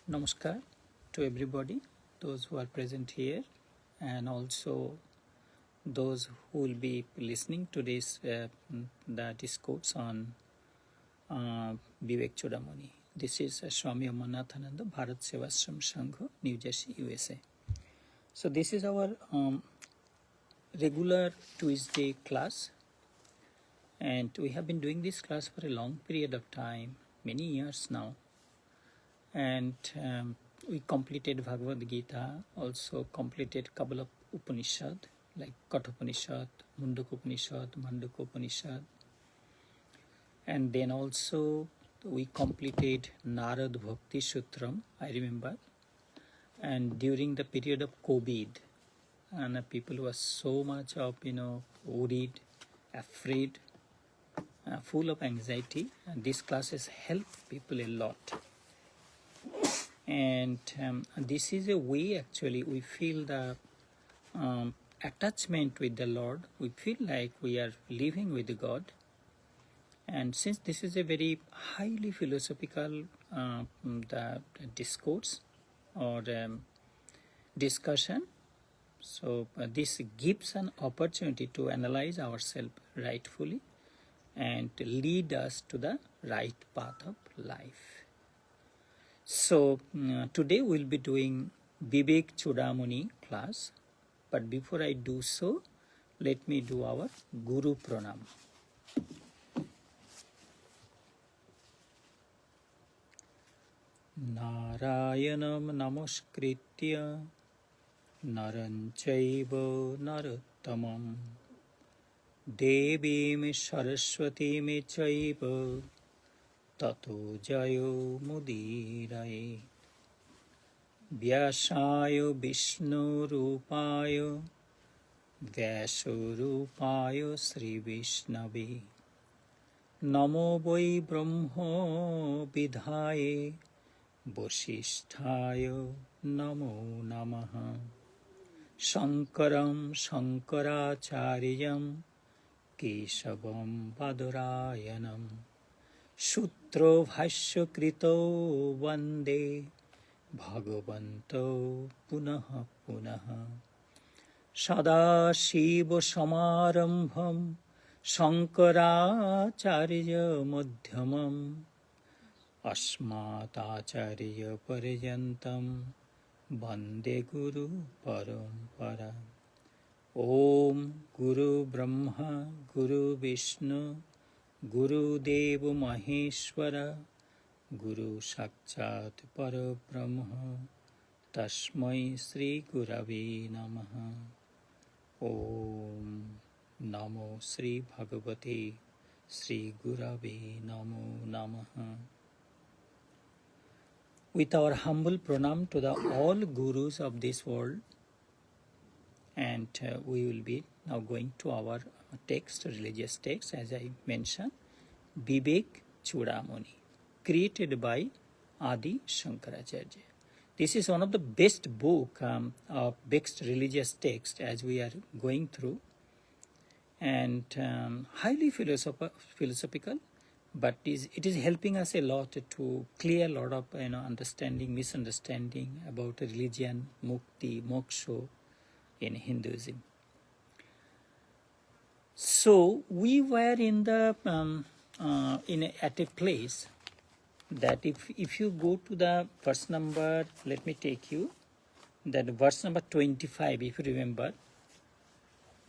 Namaskar to everybody, those who are present here, and also those who will be listening to this the discourse on Viveka Cudamani. This is Swami Amarnathananda, Bharat Sevashram Sangha, New Jersey, USA. So this is our regular Tuesday class, and we have been doing this class for a long period of time, many years now. And we completed Bhagavad Gita, also completed couple of Upanishad like Kathopanishad, Mundaka Upanishad, and then also we completed Narad Bhakti Sutram, I remember. And during the period of COVID, and people were so much of worried, afraid, full of anxiety, and these classes help people a lot. And this is a way actually we feel the attachment with the Lord. We feel like we are living with God. And since this is a very highly philosophical the discourse or discussion, so this gives an opportunity to analyze ourselves rightfully and lead us to the right path of life. So today we'll be doing Viveka Cudamani class, but before I do so, let me do our Guru Pranam. Narayanam namaskritya naram chaiva narottamam devim saraswatim chaiva tato jayo mudiraye vyasayo vishnu rupayo vyaso rupayo sri vishnave namo vai brahmo vidhaye vasishthayo namo namaha shankaram shankaracharyam keshavam badarayanam Sutro Bhashya Krito Vande Bhagavanto Punaha Punaha Sada Shiva Samarambham Shankaracharya Madhyamam Asmatacharya Paryantam Vande Guru Parampara Om Guru Brahma Guru Vishnu Guru Dev Maheshwara Guru Sakshat Parabrahma Tasmai Sri Gurave Namaha Om Namo Sri Bhagavate Sri Gurave Namo Namaha. With our humble pranam to the all gurus of this world, and we will be now going to our text, religious text, as I mentioned, Viveka Cudamani, created by Adi Shankaracharya. This is one of the best book of best religious text as we are going through, and highly philosophical, but it is helping us a lot to clear a lot of understanding, misunderstanding about religion, mukti, moksha in Hinduism. So we were in the at a place that if you go to the verse number, let me take you that verse number 25, if you remember,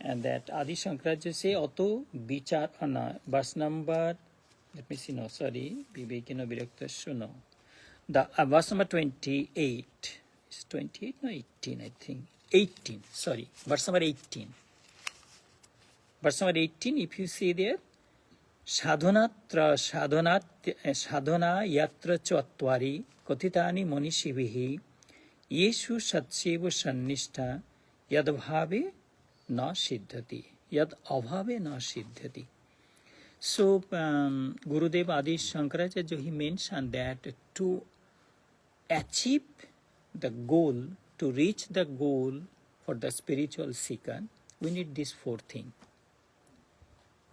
and that Adi Shankaracharya say Oto Bichar verse number, let me see, no, sorry, Vivekino Viraktasya, no, the verse number 28 is 28, no, 18, I think 18, sorry, verse number 18. Verse number 18, if you see there, sadhana yatra chatvari kathitani manishivihi yeshu satseva sannishta yad bhave na siddhati, yad abhave na siddhati. So Gurudev Adi Shankaracharya, he mentioned that to achieve the goal, to reach the goal for the spiritual seeker, we need these four things.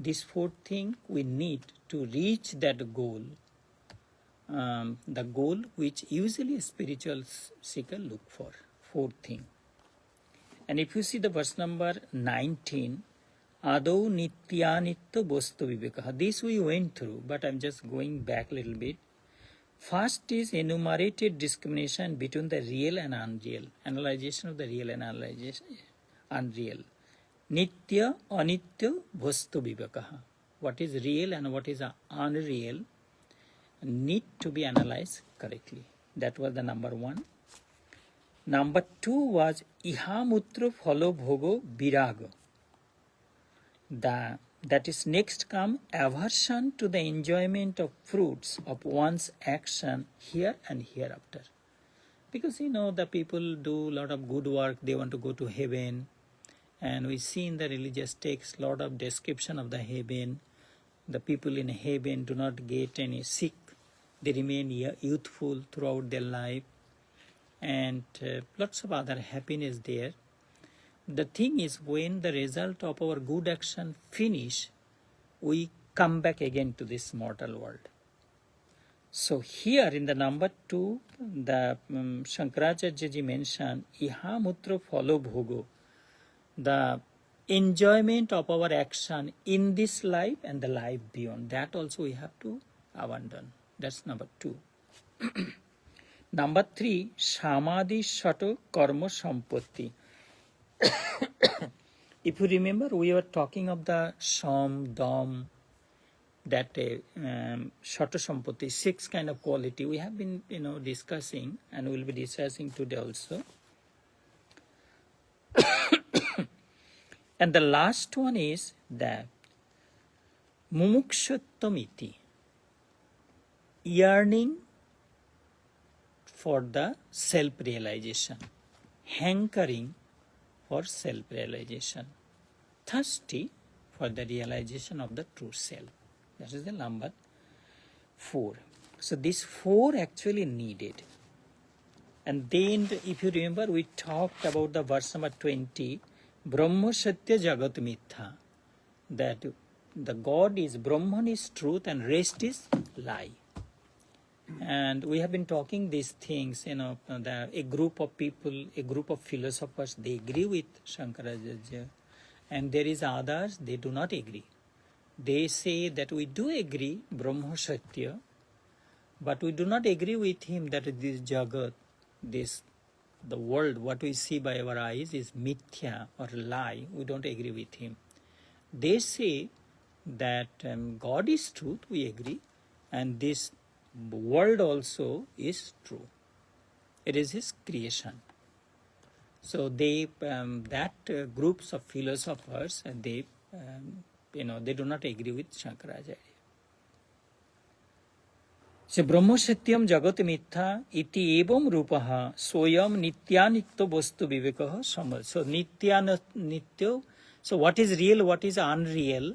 These four things we need to reach that goal. the goal which usually a spiritual seeker look for. Fourth thing. And if you see the verse number 19, Adau nityanitya bostu viveka. This we went through, but I'm just going back a little bit. First is enumerated discrimination between the real and unreal. Analyzation of the real and unreal. Nitya, anitya, bostu viveka. What is real and what is unreal need to be analyzed correctly. That was the number one. Number two was ihamutra phalo bhogo viraga. That is next come aversion to the enjoyment of fruits of one's action here and hereafter. Because the people do a lot of good work, they want to go to heaven. And we see in the religious texts a lot of description of the heaven. The people in heaven do not get any sick. They remain youthful throughout their life. And lots of other happiness there. The thing is, when the result of our good action finish, we come back again to this mortal world. So here in the number 2, the Shankaracharya ji mentioned, Iha mutra phalo bhogo, the enjoyment of our action in this life and the life beyond. That also we have to abandon. That's number 2. Number 3, Samadhi Shato Karma Sampatti. If you remember, we were talking of the Sam, Dam, that Shato Sampatti, 6 kind of quality. We have been, discussing, and we'll be discussing today also. And the last one is that Mumukshuttamiti, yearning for the self-realization, hankering for self-realization, thirsty for the realization of the true self. That is the number 4. So these 4 actually needed. And then if you remember, we talked about the verse number 20, Brahma Satya Jagat Mitha, that the God is, Brahman is truth and rest is lie. And we have been talking these things, a group of people, a group of philosophers, they agree with Shankaracharya, and there is others, they do not agree. They say that we do agree, Brahma Satya, but we do not agree with him that this Jagat, the world, what we see by our eyes is mithya or lie. We don't agree with him. They say that God is truth, we agree, and this world also is true. It is his creation. So they, groups of philosophers, they do not agree with Shankaracharya. So Brahma Satyam Jagat Mitha iti evam rupaha soyam nityanitya bostu vivekaha samal. So nitya, so what is real, what is unreal?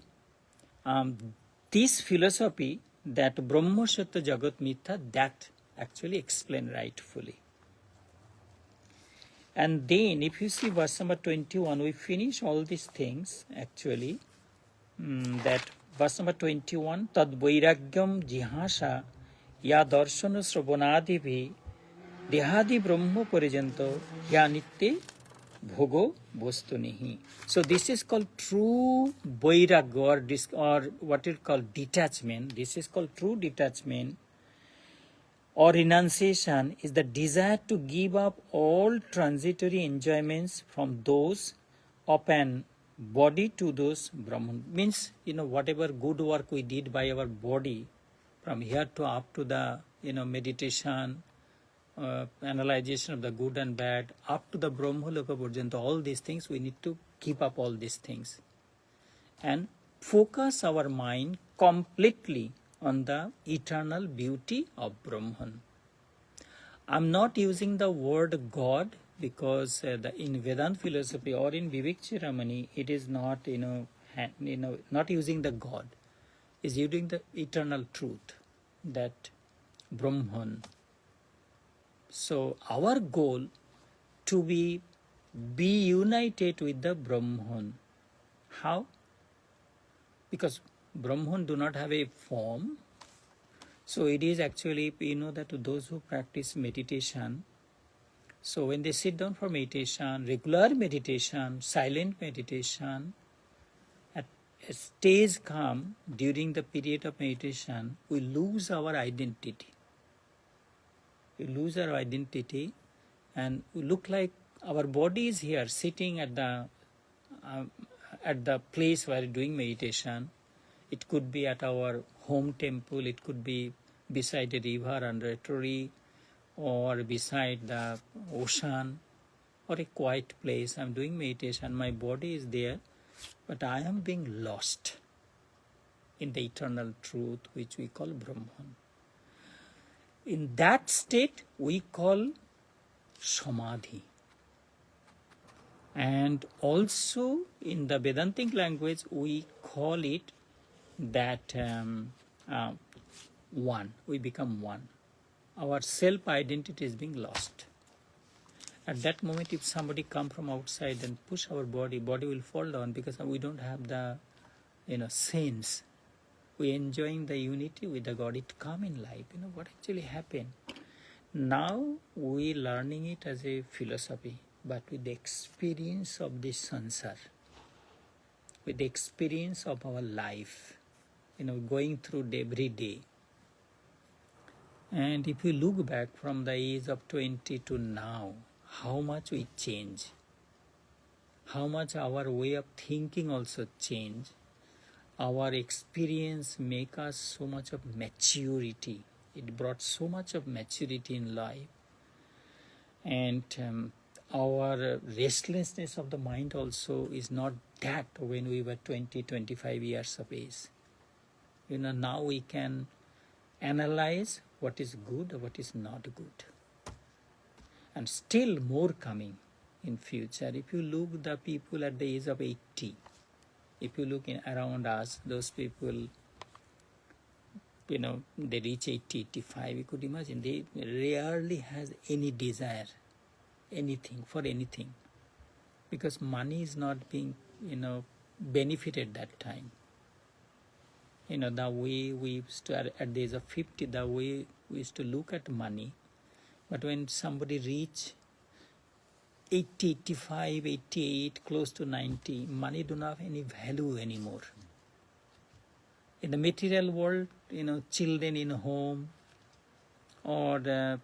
This philosophy, that Brahma Satya Jagat Mitha, that actually explained rightfully. And then if you see verse number 21, we finish all these things actually. That verse number 21, Tad Vairagyam Jihasa Ya Darshana Sravanadibhi Dehadi Brahma Parijanto Ya Nitya Bhogo Bostunihi. So this is called true Vairagya, or what is called detachment. This is called true detachment or renunciation, is the desire to give up all transitory enjoyments from those of an body to those Brahman. Means, whatever good work we did by our body, from here to up to the, meditation, analyzation of the good and bad, up to the Brahma Loka Purjanta, all these things, we need to keep up all these things. And focus our mind completely on the eternal beauty of Brahman. I'm not using the word God because in Vedanta philosophy or in Viveka Cudamani, it is not, not using the God. Is using the eternal truth, that Brahman. So our goal to be united with the Brahman. How? Because Brahman do not have a form, So it is actually, you know, that those who practice meditation, so when they sit down for meditation, regular meditation, silent meditation, at a stage come during the period of meditation, we lose our identity. We lose our identity and we look like our body is here sitting at the place where doing meditation. It could be at our home temple, it could be beside a river under a tree, or beside the ocean, or a quiet place. I'm doing meditation, my body is there, but I am being lost in the eternal truth which we call Brahman. In that state we call Samadhi. And also in the Vedantic language we call it that one, we become one. Our self-identity is being lost. At that moment, if somebody come from outside and push our body will fall down because we don't have the, sense. We enjoying the unity with the God. It come in life. What actually happened? Now we learning it as a philosophy, but with the experience of this sansar, with the experience of our life, going through every day. And if we look back from the age of 20 to now, how much we change, how much our way of thinking also change, our experience make us so much of maturity. It brought so much of maturity in life. And our restlessness of the mind also is not that when we were 20, 25 years of age. Now we can analyze what is good or what is not good. And still more coming in future. If you look the people at the age of 80, if you look around us, those people, they reach 80, 85, you could imagine, they rarely has any desire, anything, for anything. Because money is not being, benefited that time. The way we used to, at the age of 50, the way we used to look at money. But when somebody reach 80, 85, 88, close to 90, money do not have any value anymore. In the material world, children in home or the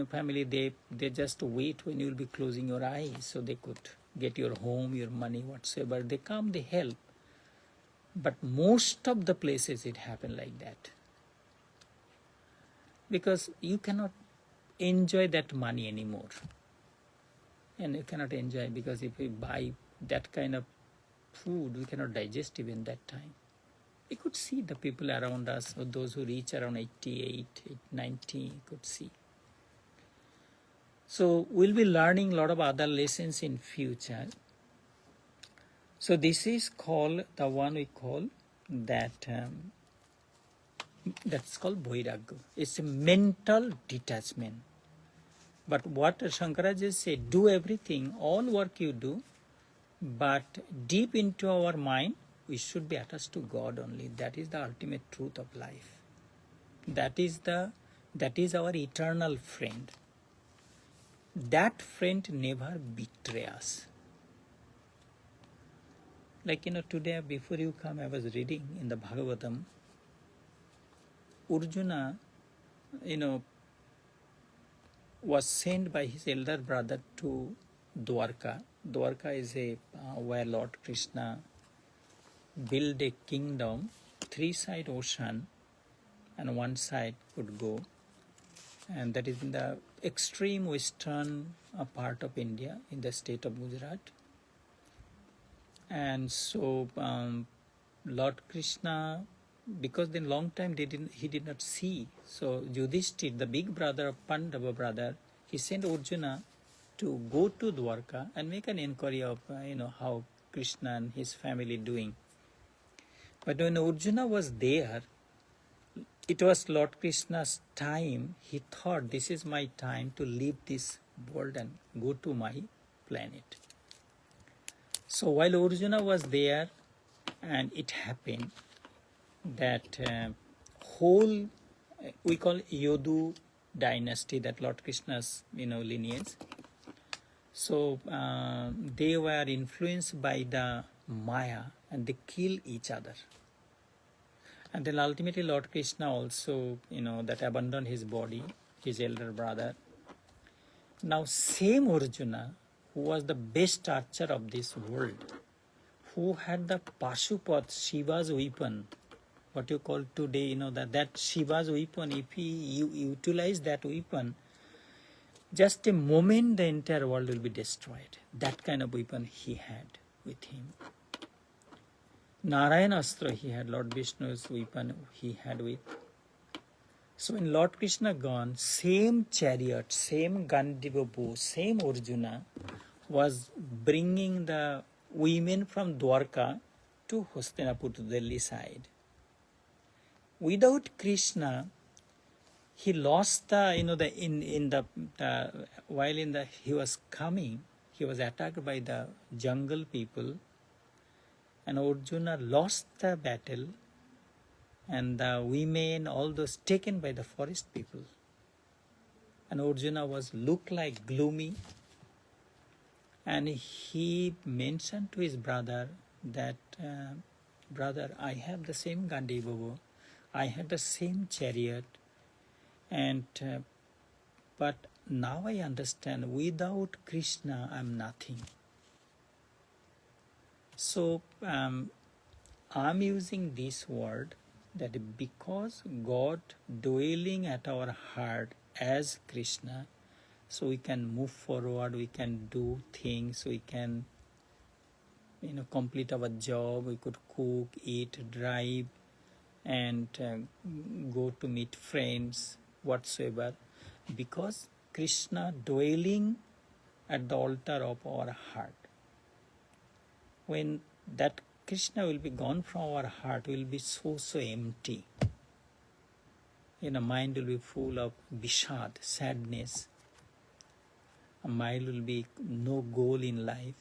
family, they just wait when you will be closing your eyes so they could get your home, your money, whatsoever. They come, they help. But most of the places it happen like that. Because you cannot enjoy that money anymore. And you cannot enjoy because if we buy that kind of food, we cannot digest even that time. We could see the people around us, or those who reach around 88, 90, you could see. So we'll be learning a lot of other lessons in future. So this is called, the one we call that, that's called Vairagya. It's a mental detachment. But what Shankaracharya said, do everything, all work you do, but deep into our mind, we should be attached to God only. That is the ultimate truth of life. That is our eternal friend. That friend never betray us. Like, today before you come, I was reading in the Bhagavatam, Arjuna, was sent by his elder brother to Dwarka. Dwarka is where Lord Krishna built a kingdom, 3-side ocean, and one side could go. And that is in the extreme western part of India, in the state of Gujarat. And so Lord Krishna, because then long time he did not see, so Yudhishthir, the big brother of Pandava brother, he sent Arjuna to go to Dwarka and make an inquiry of how Krishna and his family doing. But when Arjuna was there, it was Lord Krishna's time. He thought, this is my time to leave this world and go to my planet. So while Arjuna was there, and it happened that whole we call Yodu dynasty, that Lord Krishna's lineage. So they were influenced by the Maya and they kill each other. And then ultimately Lord Krishna also, that abandoned his body, his elder brother. Now same Arjuna, who was the best archer of this world, who had the Pashupad, Shiva's weapon, what you call today, that Shiva's weapon, if he utilize that weapon, just a moment the entire world will be destroyed. That kind of weapon he had with him. Narayana Astra he had, Lord Vishnu's weapon he had with. So when Lord Krishna gone, same chariot, same Gandiva bow, same Arjuna was bringing the women from Dwarka to Hastinapur, to Delhi side. Without Krishna, he lost the, while he was coming, he was attacked by the jungle people, and Arjuna lost the battle, and the women, all those taken by the forest people. And Arjuna looked like gloomy, and he mentioned to his brother that, brother, I have the same Gandiva bow, I had the same chariot, and but now I understand, without Krishna I am nothing. So I'm using this word, that because God dwelling at our heart as Krishna, so we can move forward, we can do things, we can complete our job, we could cook, eat, drive, and go to meet friends, whatsoever, because Krishna dwelling at the altar of our heart. When that Krishna will be gone from our heart, will be so empty. Mind will be full of bishad, sadness. A mind will be no goal in life.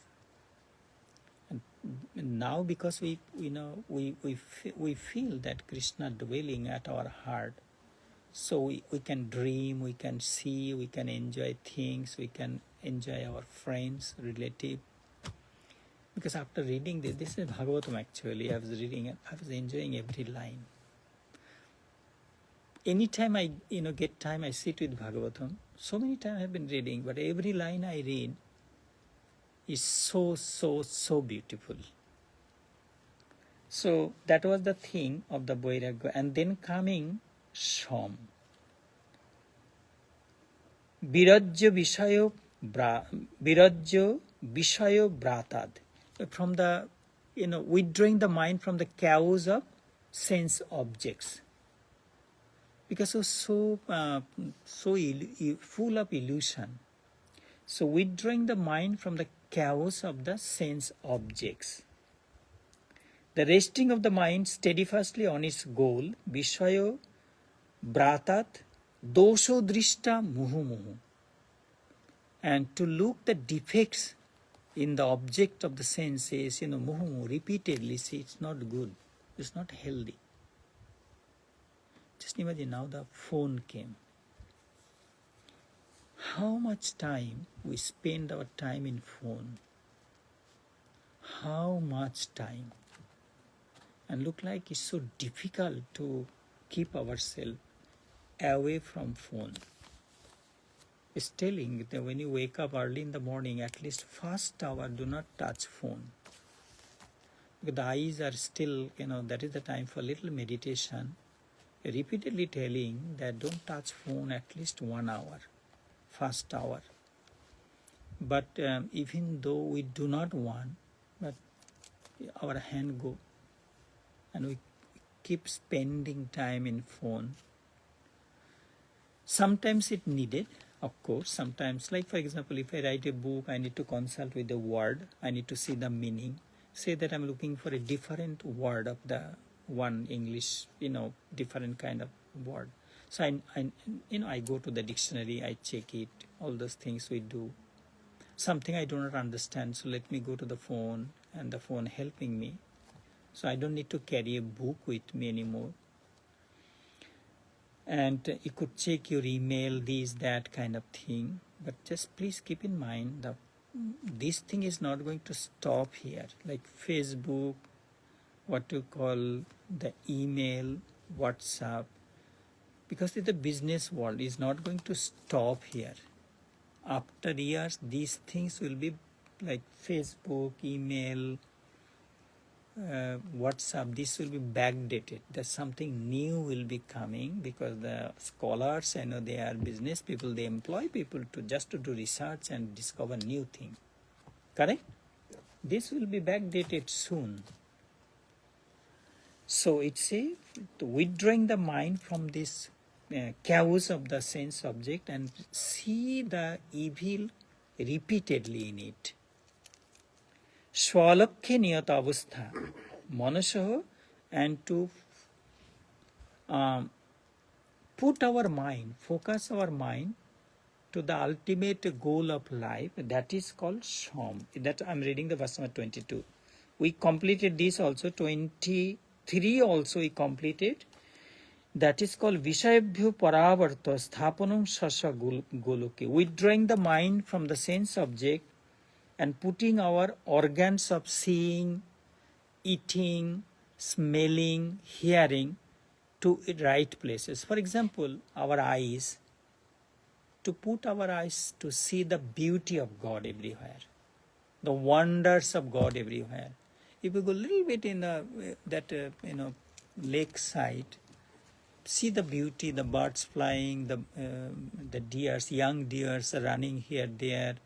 And now, because we feel that Krishna dwelling at our heart, so we can dream, we can see, we can enjoy things, we can enjoy our friends, relatives. Because after reading this is Bhagavatam actually, I was reading it, I was enjoying every line. Anytime I get time, I sit with Bhagavatam. So many times I have been reading, but every line I read is so beautiful. So that was the thing of the Vairagya. And then coming Sham. Virajya Vishayo Bratad. From the, withdrawing the mind from the chaos of sense objects. Because it was so full of illusion. So withdrawing the mind from the chaos of the sense objects. The resting of the mind steadfastly on its goal, Vishayo Bratat Dosho Drishta Muhu Muhu. And to look the defects in the object of the senses, muhu repeatedly, see, it's not good, it's not healthy. Just imagine now the phone came. How much time we spend our time in phone? How much time? And look like it's so difficult to keep ourselves away from phone. It's telling that when you wake up early in the morning, at least first hour, do not touch phone. Because the eyes are still, that is the time for little meditation. Repeatedly telling that don't touch phone at least 1 hour, first hour. But even though we do not want, but our hand go, and we keep spending time in phone. Sometimes it needed, of course, sometimes, like for example, if I write a book, I need to consult with the word, I need to see the meaning. Say that I'm looking for a different word of the one English, different kind of word. So I go to the dictionary, I check it, all those things we do. Something I do not understand, so let me go to the phone, and the phone helping me. So I don't need to carry a book with me anymore. and you could check your email, this, that kind of thing. But just please keep in mind that this thing is not going to stop here. Like Facebook, what you call the email, WhatsApp, because the business world is not going to stop here. After years, these things will be like Facebook, email, WhatsApp, this will be backdated. There's something new will be coming, because the scholars, I know they are business people, they employ people to just to do research and discover new things. Correct? Yeah. This will be backdated soon. So it's a withdrawing the mind from this chaos of the sense object and see the evil repeatedly in it. Swalakhe niyata avastha manasaha, and to put our mind, focus our mind to the ultimate goal of life, that is called Sham. That I'm reading the verse number 22. We completed this also, 23 also we completed. That is called Vishayabhyo Paravarta Sthapanam Sasa Goloke. Withdrawing the mind from the sense object and putting our organs of seeing, eating, smelling, hearing to right places. For example, our eyes, to put our eyes to see the beauty of God everywhere, the wonders of God everywhere. If you go a little bit in that lake side, see the beauty, the birds flying, the deers, young deers running here, there,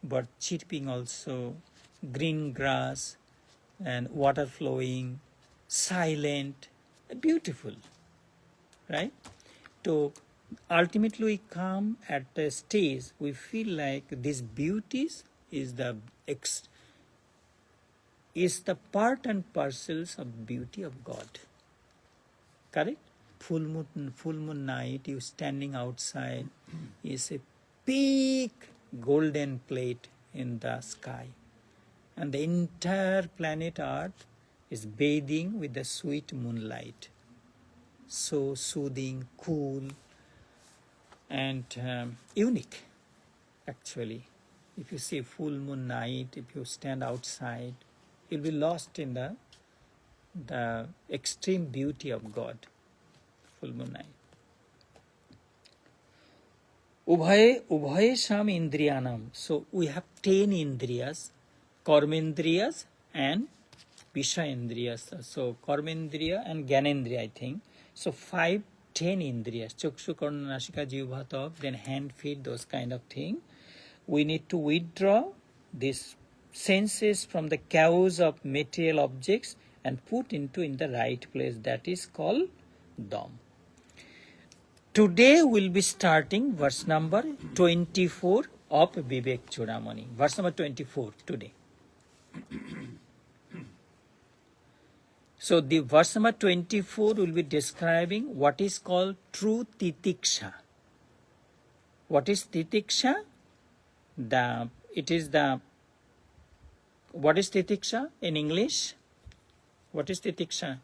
bird chirping also, green grass and water flowing, silent, beautiful, right? So ultimately we come at a stage we feel like these beauties is the part and parcels of beauty of God. Correct? Full moon night, you standing outside, is a big golden plate in the sky, and the entire planet Earth is bathing with the sweet moonlight. So soothing, cool, and unique. Actually, if you see full moon night, if you stand outside, you'll be lost in the extreme beauty of God. Full moon night. Ubhaye sham indriyanam. So we have 10 indriyas, karmendriyas and vishayendriyas. So karmendriya and gyanendriya, I think. So 10 indriyas, chakshu, karna, nasika, jivha, tok, then hand, feet, those kind of thing. We need to withdraw these senses from the chaos of material objects and put in the right place. That is called Dom. Today we'll be starting verse number 24 of Viveka Cudamani. Verse number 24 today. So the verse number 24 will be describing what is called true titiksha. What is titiksha? What is titiksha in English? What is titiksha?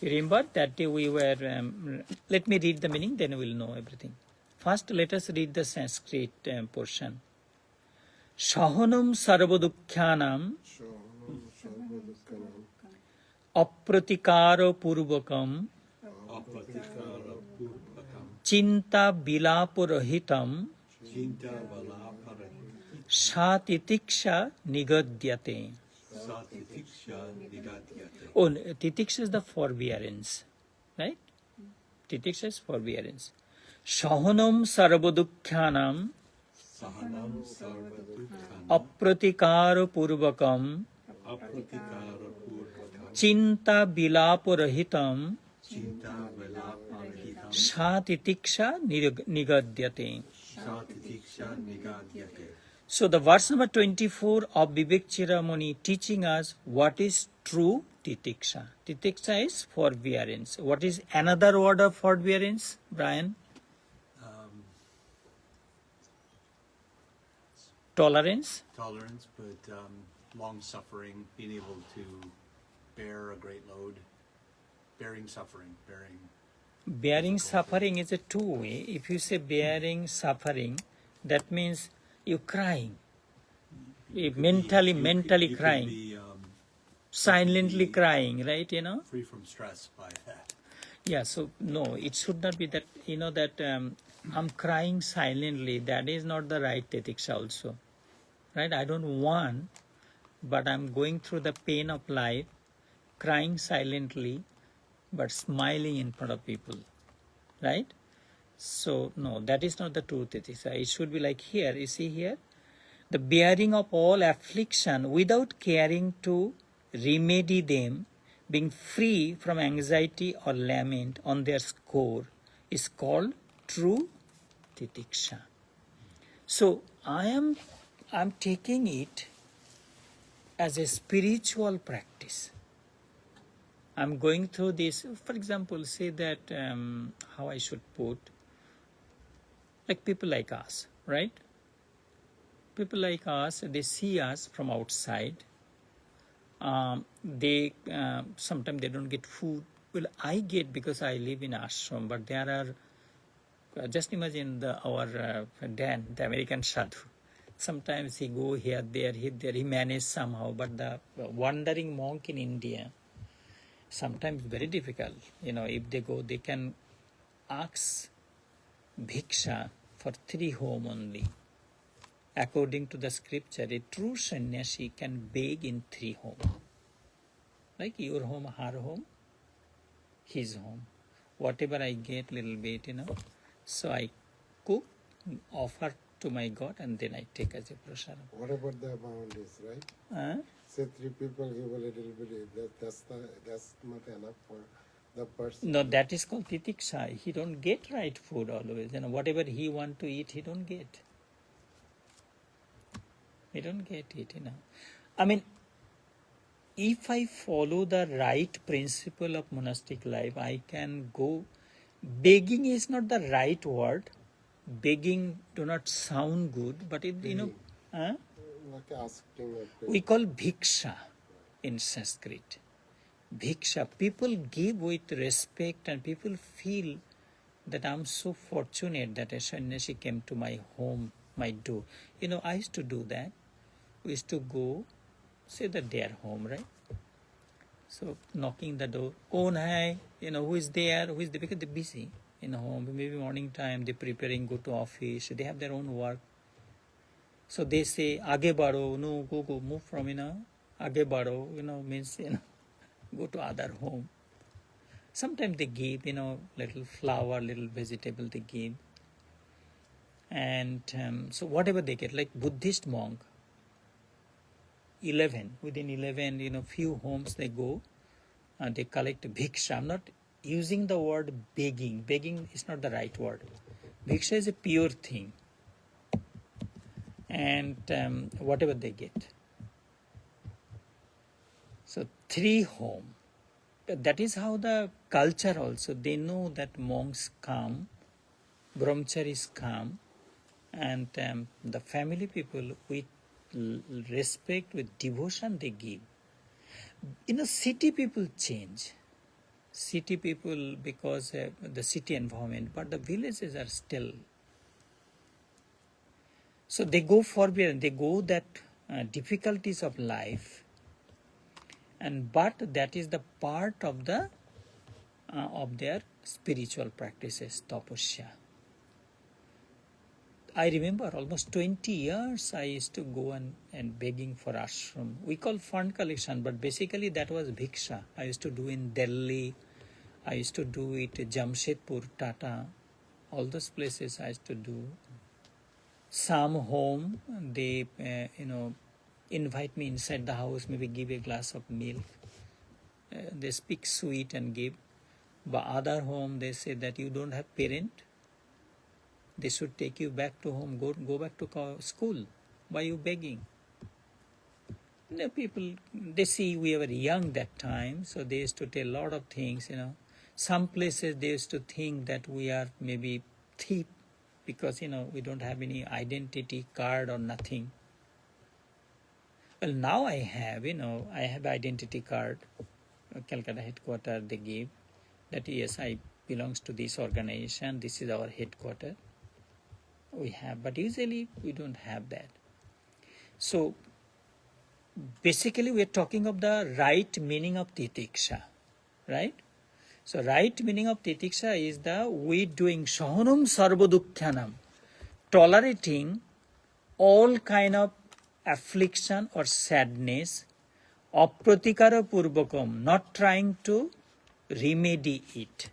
Remember that day we were, let me read the meaning, then we'll know everything. First, let us read the Sanskrit portion. Sahanam sarvadukkhanam apratikaro purvakam chinta bilapurahitam satitiksha nigadyate. Oh, titiksha is the forbearance, right? Titiksha is forbearance. Sahanam sarvadukkhanam apratikaro purvakam chinta bilapurahitam satitiksha nigadyate. So the verse number 24 of Viveka Cudamani teaching us what is true titiksha. Titiksha is forbearance. What is another word of forbearance, Brian? Tolerance? Tolerance, but long suffering, being able to bear a great load, bearing suffering, Bearing suffering is a two-way. If you say bearing suffering, that means you're crying. Mentally crying. Could be, Silently crying, right? Free from stress by that. Yeah, so no, it should not be that, that I'm crying silently. That is not the right titiksha also. Right? I don't want, but I'm going through the pain of life, crying silently, but smiling in front of people. Right? So, no, that is not the true titiksha. It should be like here, you see here? The bearing of all affliction without caring to remedy them, being free from anxiety or lament on their score, is called true titiksha. So I'm taking it as a spiritual practice. I'm going through this, for example, say that, how I should put, like people like us, right? People like us, they see us from outside. They sometimes they don't get food. Well, I get because I live in ashram, but there are, just imagine our Dan, the American sadhu. Sometimes he go here, there, he manage somehow. But the wandering monk in India, sometimes very difficult. If they go, they can ask bhiksha for 3 home only. According to the scripture, a true sannyasi can beg in 3 homes. Like your home, her home, his home. Whatever I get, little bit, So I cook, offer to my God, and then I take as a prasadam. What about the amount is, right? Say 3 people give a little bit, that's not enough for the person. No, that is called titiksha. He don't get right food always. Whatever he want to eat, he don't get. He don't get it, I mean, if I follow the right principle of monastic life, I can go. Begging is not the right word. Begging do not sound good, but it, Like asking we call bhiksha in Sanskrit. Bhiksha. People give with respect and people feel that I'm so fortunate that a sannyasi came to my home, my door. I used to do that. We used to go, say that they are home, right? So knocking the door, kaun hai, who is there, because they're busy in home, maybe morning time, they're preparing, go to office, they have their own work. So they say, aage baro, no, go, move from, aage baro, means, go to other home. Sometimes they give, little flower, little vegetable they give. And so whatever they get, like Buddhist monk, 11, within 11, few homes they go, and they collect bhiksha. I'm not using the word begging. Begging is not the right word. Bhiksha is a pure thing. And whatever they get. So 3 home. That is how the culture also, they know that monks come, brahmacharis come, and the family people with respect, with devotion they give. City people change. City people because the city environment, but the villages are still. So they go forbidden, they go that difficulties of life, but that is the part of the of their spiritual practices, tapasya. I remember almost 20 years I used to go and begging for ashram. We call fund collection, but basically that was bhiksha. I used to do in Delhi, I used to do it in Jamshedpur, Tata, all those places I used to do. Some home, they, invite me inside the house, maybe give a glass of milk. They speak sweet and give. But other home, they say that you don't have parent. They should take you back to home, go back to school. Why are you begging? People, they see we were young that time, so they used to tell a lot of things, Some places they used to think that we are maybe thief because, we don't have any identity card or nothing. Well, now I have, I have identity card, Calcutta headquarters they give. that yes, I belongs to this organization, this is our headquarters. We have, but usually we don't have that. So basically we are talking of the right meaning of titiksha, right? So right meaning of titiksha is the we doing sahanam sarvadukkhanam, tolerating all kind of affliction or sadness, apratikara purvakam, not trying to remedy it,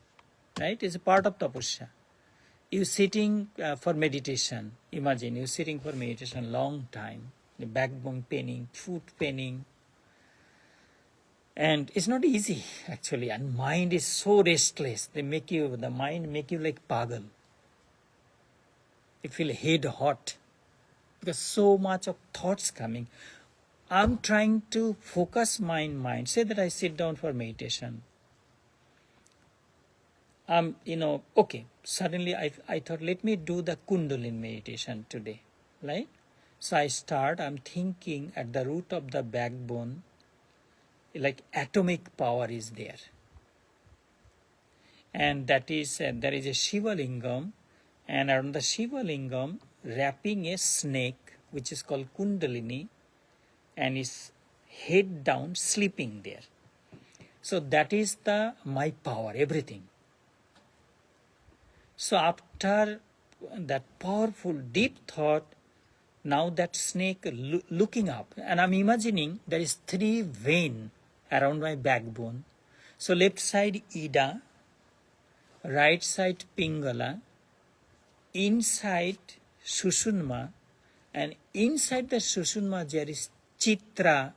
right? It's a part of tapasya. You sitting for meditation, imagine you sitting for meditation long time, the backbone paining, foot paining, and it's not easy actually, and mind is so restless, the mind make you like pagal. You feel head hot, because so much of thoughts coming. I'm trying to focus my mind, say that I sit down for meditation. Okay, suddenly I thought, let me do the Kundalini meditation today, right? So I'm thinking at the root of the backbone, like atomic power is there. And that is, there is a Shiva Lingam, and around the Shiva Lingam, wrapping a snake, which is called Kundalini, and is head down, sleeping there. So that is my power, everything. So after that powerful, deep thought, now that snake looking up, and I'm imagining there is 3 veins around my backbone. So left side Ida, right side Pingala, inside Sushumna, and inside the Sushumna there is Chitra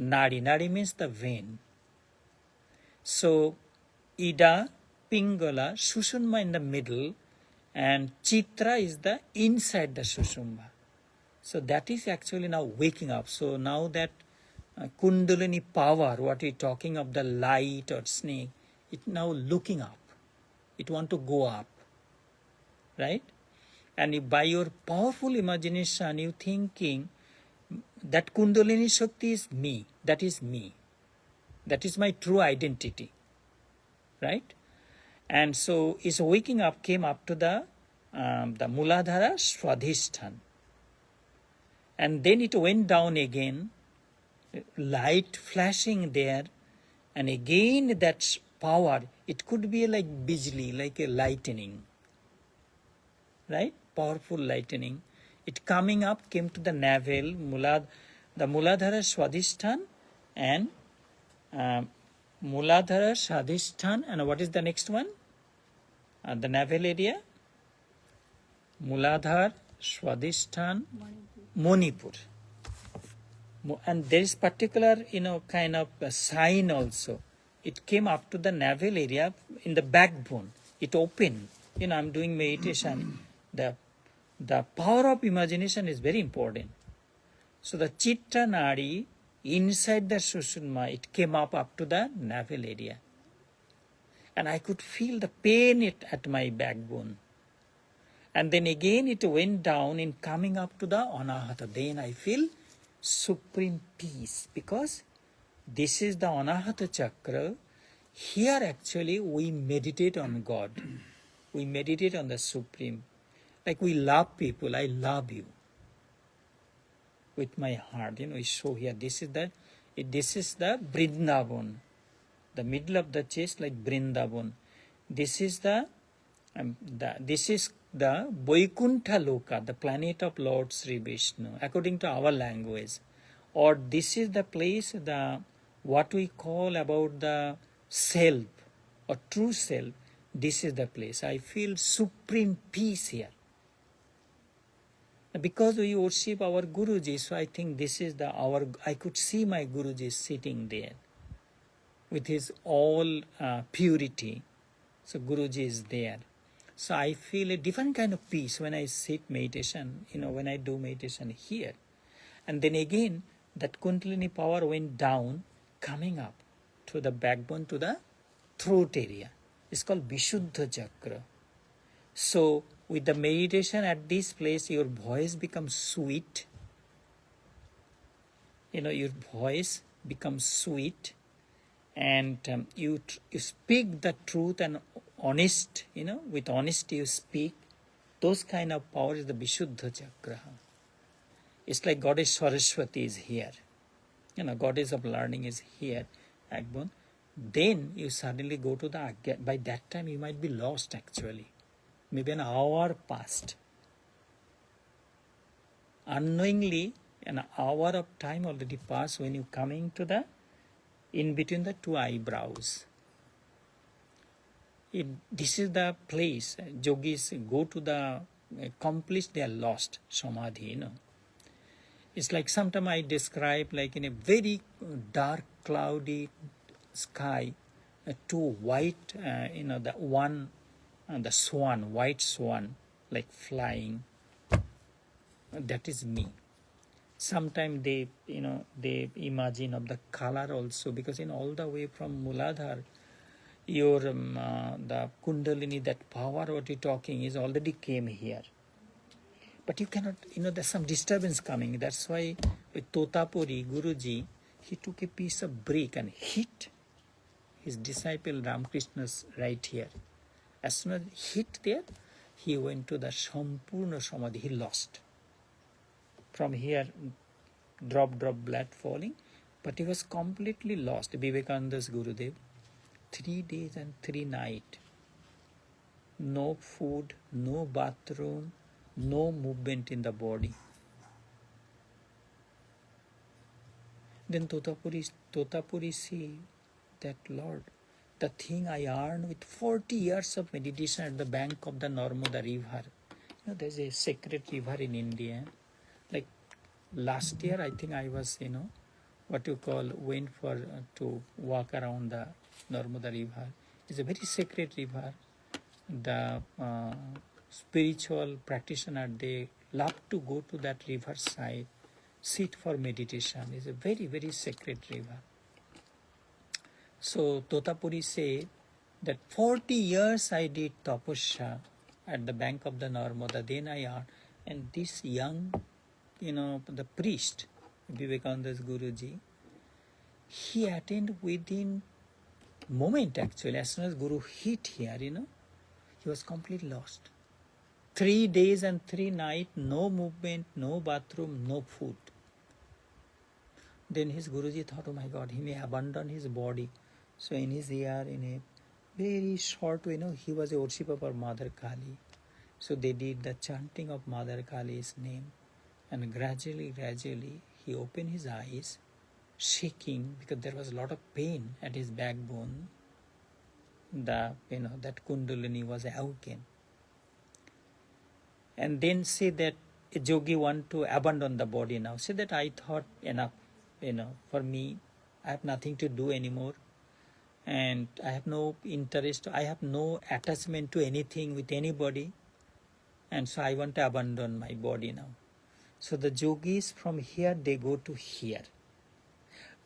Nadi. Nadi means the vein. So Ida, Pingala, Sushumna in the middle, and Chitra is the inside the Sushumna. So that is actually now waking up. So now that Kundalini power, what we're talking of the light or snake, it now looking up. It want to go up, right? And if by your powerful imagination, you thinking that Kundalini Shakti is me, that is me. That is my true identity, right? And so is waking up, came up to the Muladhara Swadhisthana. And then it went down again, light flashing there, and again that power, it could be like bijli, like a lightning, right? Powerful lightning. It coming up, came to the navel, the Muladhara Swadhisthana, and Muladhara Swadhisthana, and what is the next one? The navel area, Muladhara Swadhisthana, Manipur. And there is particular, kind of a sign also. It came up to the navel area in the backbone. It opened. I'm doing meditation. The power of imagination is very important. So the Chitta Nadi, inside the Sushumna, it came up to the navel area. And I could feel the pain at my backbone. And then again it went down in coming up to the Anahata. Then I feel supreme peace, because this is the Anahata chakra. Here actually we meditate on God. We meditate on the Supreme. Like we love people. I love you with my heart. We show here. This is the Vrindavan. The middle of the chest, like Vrindavan. This is the Vaikuntha Loka, the planet of Lord Sri Vishnu, according to our language. Or this is the place, what we call about the self or true self. This is the place. I feel supreme peace here. Because we worship our Guruji, so I think this is I could see my Guruji sitting there with his all purity. So Guruji is there. So I feel a different kind of peace when I sit meditation, when I do meditation here. And then again, that Kundalini power went down, coming up to the backbone, to the throat area. It's called Vishuddha Chakra. So with the meditation at this place, your voice becomes sweet. Your voice becomes sweet. and you speak the truth and honest, with honesty you speak. Those kind of power is the Vishuddha Chakra. It's like Goddess Saraswati is here. Goddess of learning is here, backbone. Then you suddenly go to the Agya. By that time you might be lost actually. Maybe an hour passed. Unknowingly, an hour of time already passed when you coming to the, in between the two eyebrows. This is the place yogis go to the accomplish their lost samadhi. It's like sometimes I describe like in a very dark, cloudy sky, two white, the one, the swan, white swan, like flying. That is me. Sometimes they imagine of the color also, because in all the way from Muladhar, your the Kundalini, that power what you're talking is already came here. But you cannot, there's some disturbance coming. That's why with Totapuri, Guruji, he took a piece of brick and hit his disciple Ramakrishna's right here. As soon as he hit there, he went to the Sampurna Samadhi, he lost. From here, drop blood falling, but he was completely lost. Vivekananda's Gurudev, 3 days and 3 nights. No food, no bathroom, no movement in the body. Then Totapuri see that, Lord, the thing I earned with 40 years of meditation at the bank of the Narmada river. There's a sacred river in India. Like last year, I think I was, went for to walk around the Narmada river. It's a very sacred river. The spiritual practitioner, they love to go to that river side, sit for meditation. It's a very, very sacred river. So Totapuri say that 40 years I did tapasya at the bank of the Narmada, then I earned. And this young, the priest, Vivekananda's Guruji, he attained within moment actually. As soon as Guru hit here, he was completely lost. 3 days and 3 nights, no movement, no bathroom, no food. Then his Guruji thought, oh my God, he may abandon his body. So in his ear, in a very short way, he was a worship of our Mother Kali. So they did the chanting of Mother Kali's name. And gradually, he opened his eyes, shaking, because there was a lot of pain at his backbone. That Kundalini was awakened. And then say that a yogi want to abandon the body now. Say that I thought enough, for me, I have nothing to do anymore. And I have no interest, I have no attachment to anything with anybody. And so I want to abandon my body now. So the yogis from here, they go to here.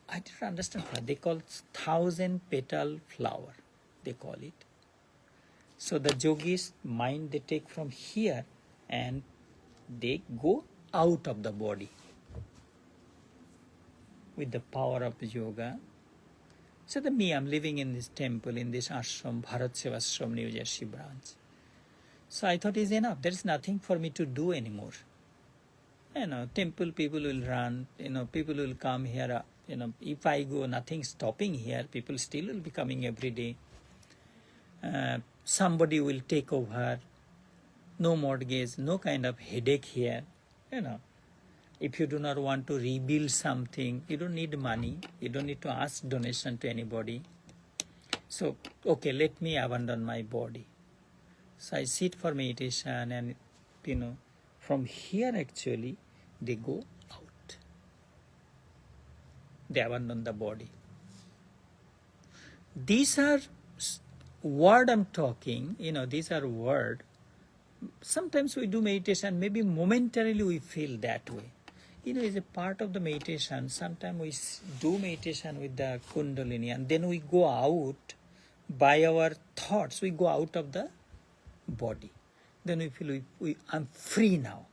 I didn't understand what they call 1,000-petal flower, they call it. So the yogis' mind, they take from here and they go out of the body with the power of the yoga. So I'm living in this temple, in this ashram, Bharat Sevashram, New Jersey branch. So I thought it's enough. There is nothing for me to do anymore. Temple people will run, people will come here. If I go, nothing stopping here. People still will be coming every day. Somebody will take over. No mortgage, no kind of headache here. If you do not want to rebuild something, you don't need money. You don't need to ask donation to anybody. So, okay, let me abandon my body. So I sit for meditation and, from here actually, they go out. They abandon the body. These are word I'm talking, these are word. Sometimes we do meditation, maybe momentarily we feel that way. It's a part of the meditation. Sometimes we do meditation with the Kundalini and then we go out by our thoughts. We go out of the body. Then we feel I'm free now.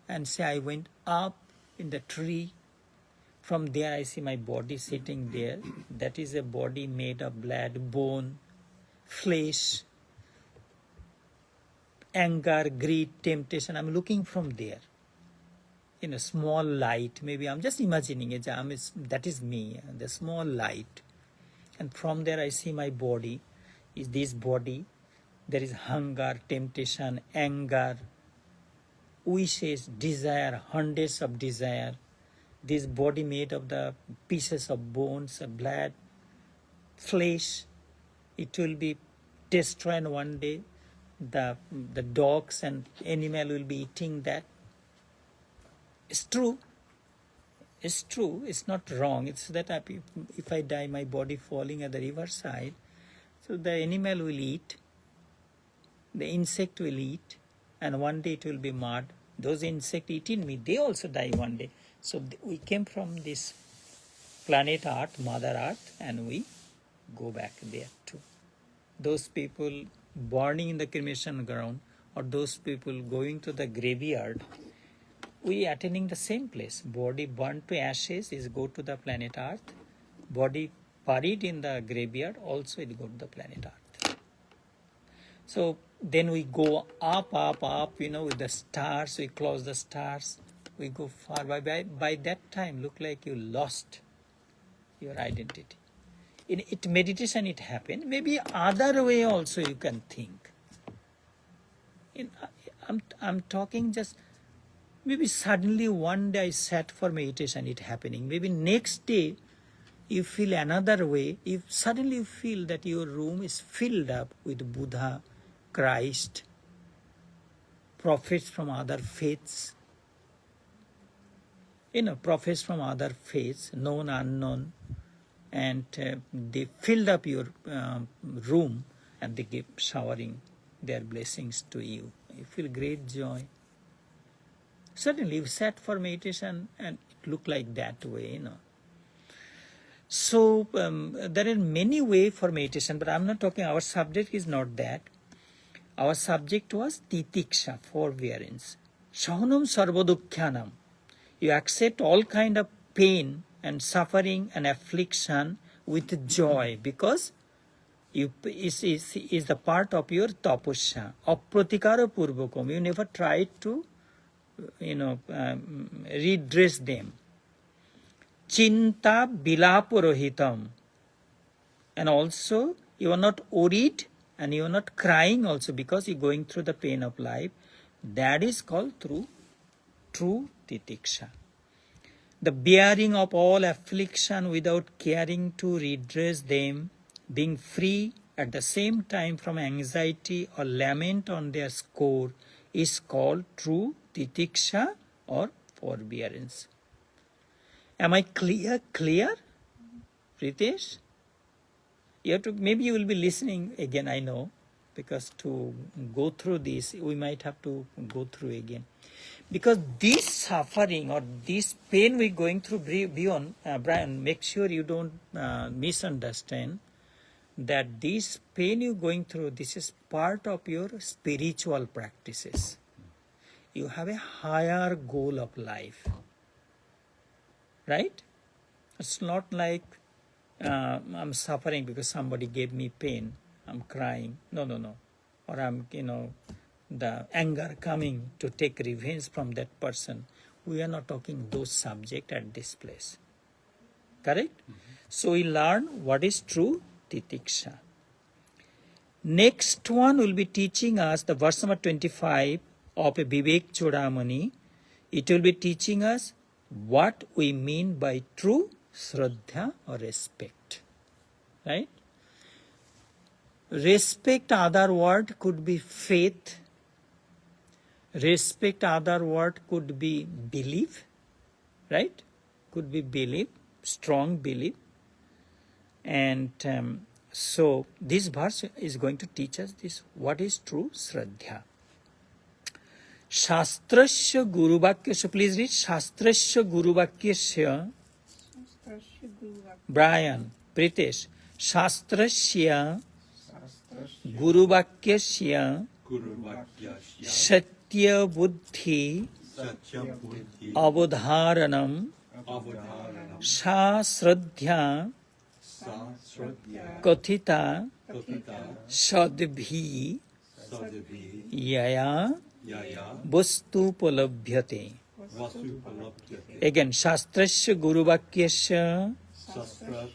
And say I went up in the tree From there I see my body sitting there. That is a body made of blood, bone, flesh, anger, greed, temptation. I'm looking from there. In a small light, maybe I'm just imagining it. That is me, the small light. And from there I see my body. Is this body? There is hunger, temptation, anger, wishes, desire, hundreds of desire. This body made of the pieces of bones, blood, flesh. It will be destroyed one day. The dogs and animal will be eating that. It's true. It's true. It's not wrong. It's that if I die, my body falling at the riverside, so the animal will eat, the insect will eat, and one day it will be mud. Those insects eating me, they also die one day. So we came from this planet Earth, Mother Earth, and we go back there too. Those people burning in the cremation ground, or those people going to the graveyard, we attending the same place. Body burnt to ashes is go to the planet Earth. Body buried in the graveyard also it go to the planet Earth. So then we go up, with the stars. We close the stars. We go far. By that time, look like you lost your identity. In meditation, it happened. Maybe other way also you can think. I'm talking just. Maybe suddenly one day I sat for meditation, it happening. Maybe next day you feel another way. If suddenly you feel that your room is filled up with Buddha, Christ, prophets from other faiths. Prophets from other faiths, known, unknown. And they filled up your room and they give showering their blessings to you. You feel great joy. Suddenly you sat for meditation and it looked like that way, So there are many ways for meditation, but I'm not talking, our subject is not that. Our subject was titiksha, forbearance. Sahanam sarvadukkhanam. You accept all kind of pain and suffering and affliction with joy because is the part of your tapasya. Apratikara purvakam. You never tried to redress them. Chinta bilaporohitam. And also, you are not worried and you are not crying also because you are going through the pain of life. That is called true titiksha. The bearing of all affliction without caring to redress them, being free at the same time from anxiety or lament on their score is called true titiksha or forbearance. Am I clear? Pritesh? Maybe you will be listening again, I know, because to go through this, we might have to go through again. Because this suffering or this pain we're going through beyond, Brian, make sure you don't misunderstand that this pain you're going through, this is part of your spiritual practices. You have a higher goal of life. Right? It's not like I'm suffering because somebody gave me pain. I'm crying. No. Or I'm, the anger coming to take revenge from that person. We are not talking those subjects at this place. Correct? Mm-hmm. So we learn what is true titiksha. Next one will be teaching us the verse number 25 of Viveka Cudamani. It will be teaching us what we mean by true shraddha or respect. Right? Respect, other word could be faith. Respect, other word could be belief. Right? Could be belief, strong belief. And so this verse is going to teach us this. What is true shraddha? Shastrasya Guru Vakyasya. Please read. Shastrasya Guru Vakyasya. Brian, Pritesh. Shastrasya Guru Vakyasya Satya Buddhi Avadharanam Avadharanam Sa Sradhya Sasradhya Kathita Kathita Sadbhi Sadabhi Yaya Yaya Vastu Palabhyate. Vasu Palapyate Again, Shastrasya Guruvakyasya Sastra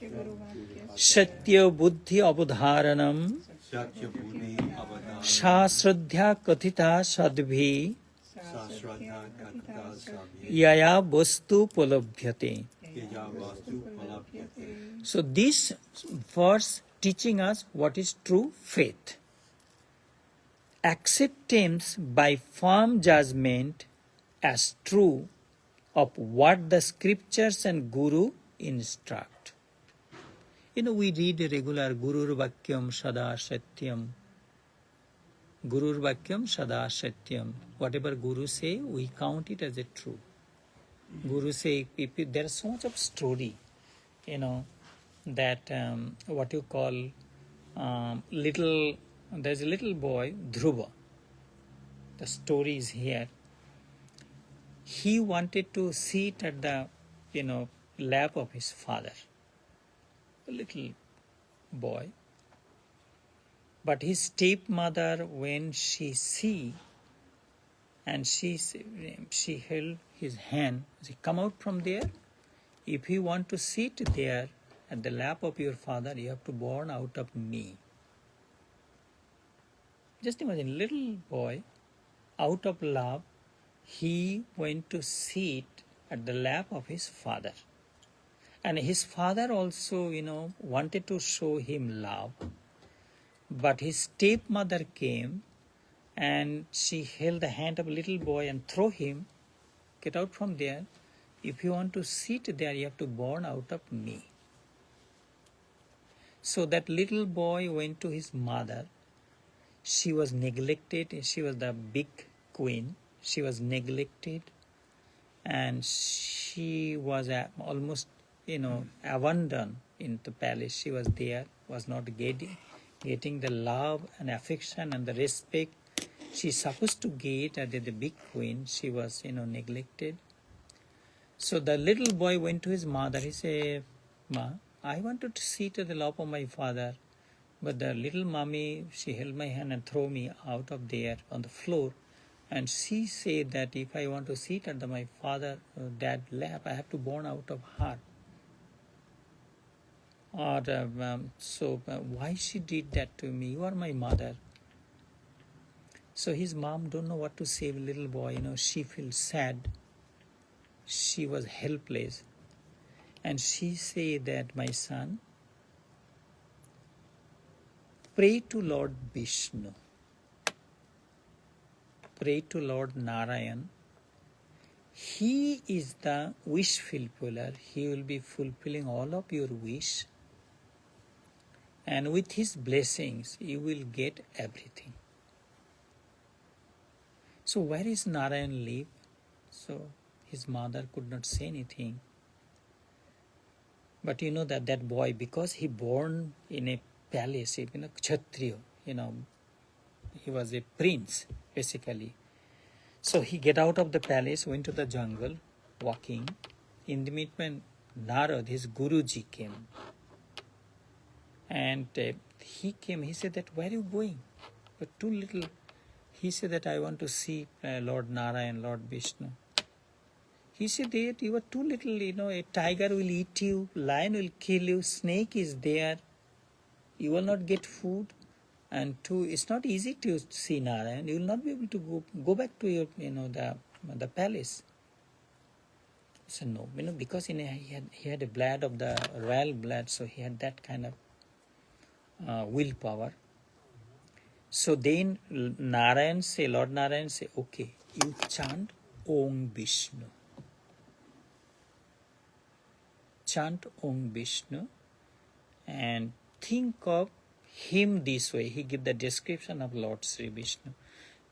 Satya Buddhi Abudharanam Satya Buddhi Avadharanam Sa Sradhya Kathita Sadbhi Sasradha Kathita Sabhi Yaya Vastu Palabhyate. Yaya Vastu Palapyate. So this verse teaching us what is true faith. Acceptance by firm judgment as true of what the scriptures and Guru instruct. We read a regular Gurur Vakyam Sada Satyam. Gurur Vakyam Sada Satyam. Whatever Guru say, we count it as a true. Guru say, there is so much of story, that what you call there's a little boy, Dhruva. The story is here. He wanted to sit at the, lap of his father, a little boy. But his stepmother, when she see, and she held his hand, she come out from there. If you want to sit there at the lap of your father, you have to born out of me. Just imagine, little boy, out of love, he went to sit at the lap of his father. And his father also, wanted to show him love. But his stepmother came and she held the hand of a little boy and throw him, get out from there. If you want to sit there, you have to born out of me. So that little boy went to his mother. She was neglected. She was the big queen. She was neglected. And she was almost, abandoned in the palace. She was there, was not getting the love and affection and the respect she's supposed to get as the big queen. She was, neglected. So the little boy went to his mother. He said, Ma, I wanted to sit at the lap of my father. But the little mommy, she held my hand and threw me out of there on the floor. And she said that if I want to sit at my father, dad lap, I have to born out of her. Why she did that to me? You are my mother. So his mom don't know what to say. Little boy, she feels sad. She was helpless. And she said that, my son, pray to Lord Vishnu. Pray to Lord Narayan. He is the wish fulfiller. He will be fulfilling all of your wish. And with his blessings, you will get everything. So where is Narayan live? So his mother could not say anything. But that boy, because he born in a palace, Kshatriya, he was a prince, basically. So he get out of the palace, went to the jungle, walking. In the meantime, Narad, his Guruji, came. And he came, he said that, where are you going? You're too little. He said that, I want to see Lord Narayan, Lord Vishnu. He said that you are too little, a tiger will eat you, lion will kill you, snake is there. You will not get food. And it's not easy to see Narayan. You will not be able to go back to your, the palace. So no, because he had a blood of the royal blood, so he had that kind of willpower. So then Lord Narayan say, okay, you chant Om Vishnu. Chant Om Vishnu and think of him this way. He give the description of Lord Sri Vishnu.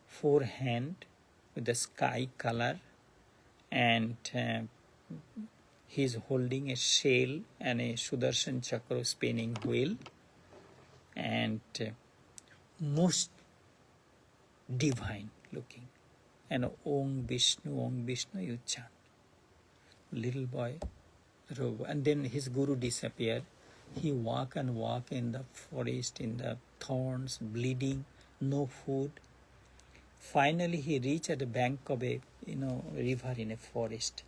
4 hands with the sky color, and he's holding a shell and a Sudarshan Chakra spinning wheel, and most divine looking. And Om Vishnu you chant. little boy, Dhruva, and then his guru disappeared. He walk and walk in the forest, in the thorns, bleeding, no food. Finally, he reached at the bank of a river in a forest,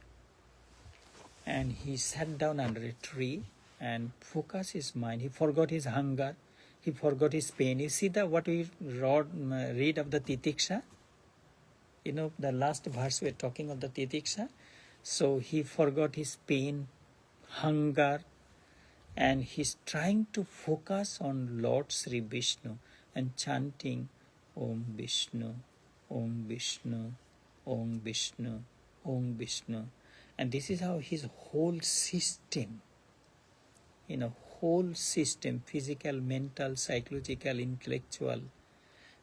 and he sat down under a tree and focused his mind. He forgot his hunger, he forgot his pain. You see what we read of the Titiksha? The last verse we're talking of the Titiksha. So he forgot his pain, hunger, and he's trying to focus on Lord Sri Vishnu and chanting Om Vishnu, Om Vishnu, Om Vishnu, Om Vishnu. And this is how his whole system, physical, mental, psychological, intellectual,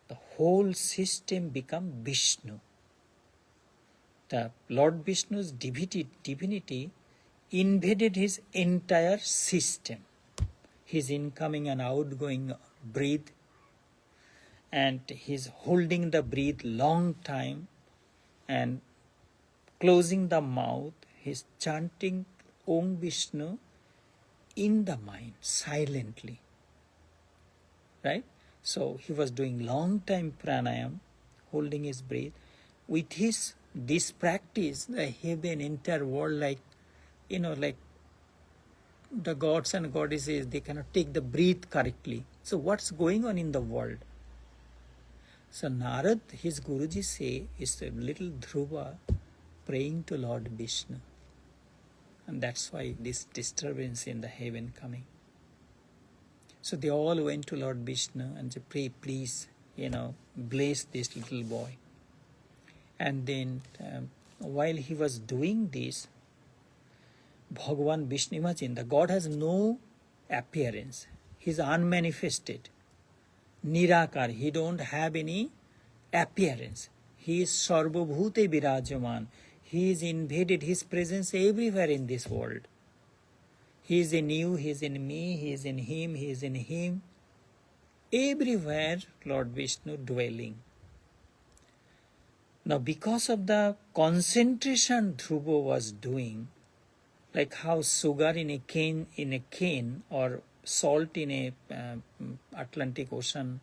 the whole system become Vishnu. The Lord Vishnu's divinity invaded his entire system. His incoming and outgoing breath, and he's holding the breath long time and closing the mouth. He's chanting Om Vishnu in the mind, silently. Right? So he was doing long time pranayam, holding his breath. With this practice, the heaven, entire world, like the gods and goddesses, they cannot take the breath correctly. So what's going on in the world? So Narad, his Guruji say, is a little Dhruva praying to Lord Vishnu. And that's why this disturbance in the heaven coming. So they all went to Lord Vishnu and said, pray, please, bless this little boy. And then while he was doing this, Bhagavan Vishnu, imagine, the God has no appearance. He is unmanifested. Nirakar, he don't have any appearance. He is Sarvabhute Virajaman. He is invaded, his presence everywhere in this world. He is in you, he is in me, he is in him, he is in him. Everywhere Lord Vishnu dwelling. Now because of the concentration Dhruva was doing, like how sugar in a cane or salt in a Atlantic Ocean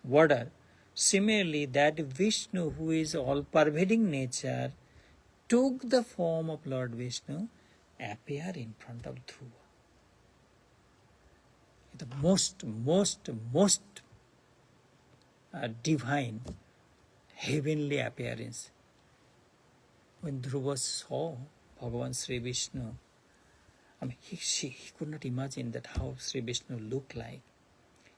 water, similarly that Vishnu, who is all-pervading nature, took the form of Lord Vishnu, appeared in front of Dhruva. The most divine, heavenly appearance. When Dhruva saw Bhagavan Sri Vishnu, he could not imagine that how Sri Vishnu looked like.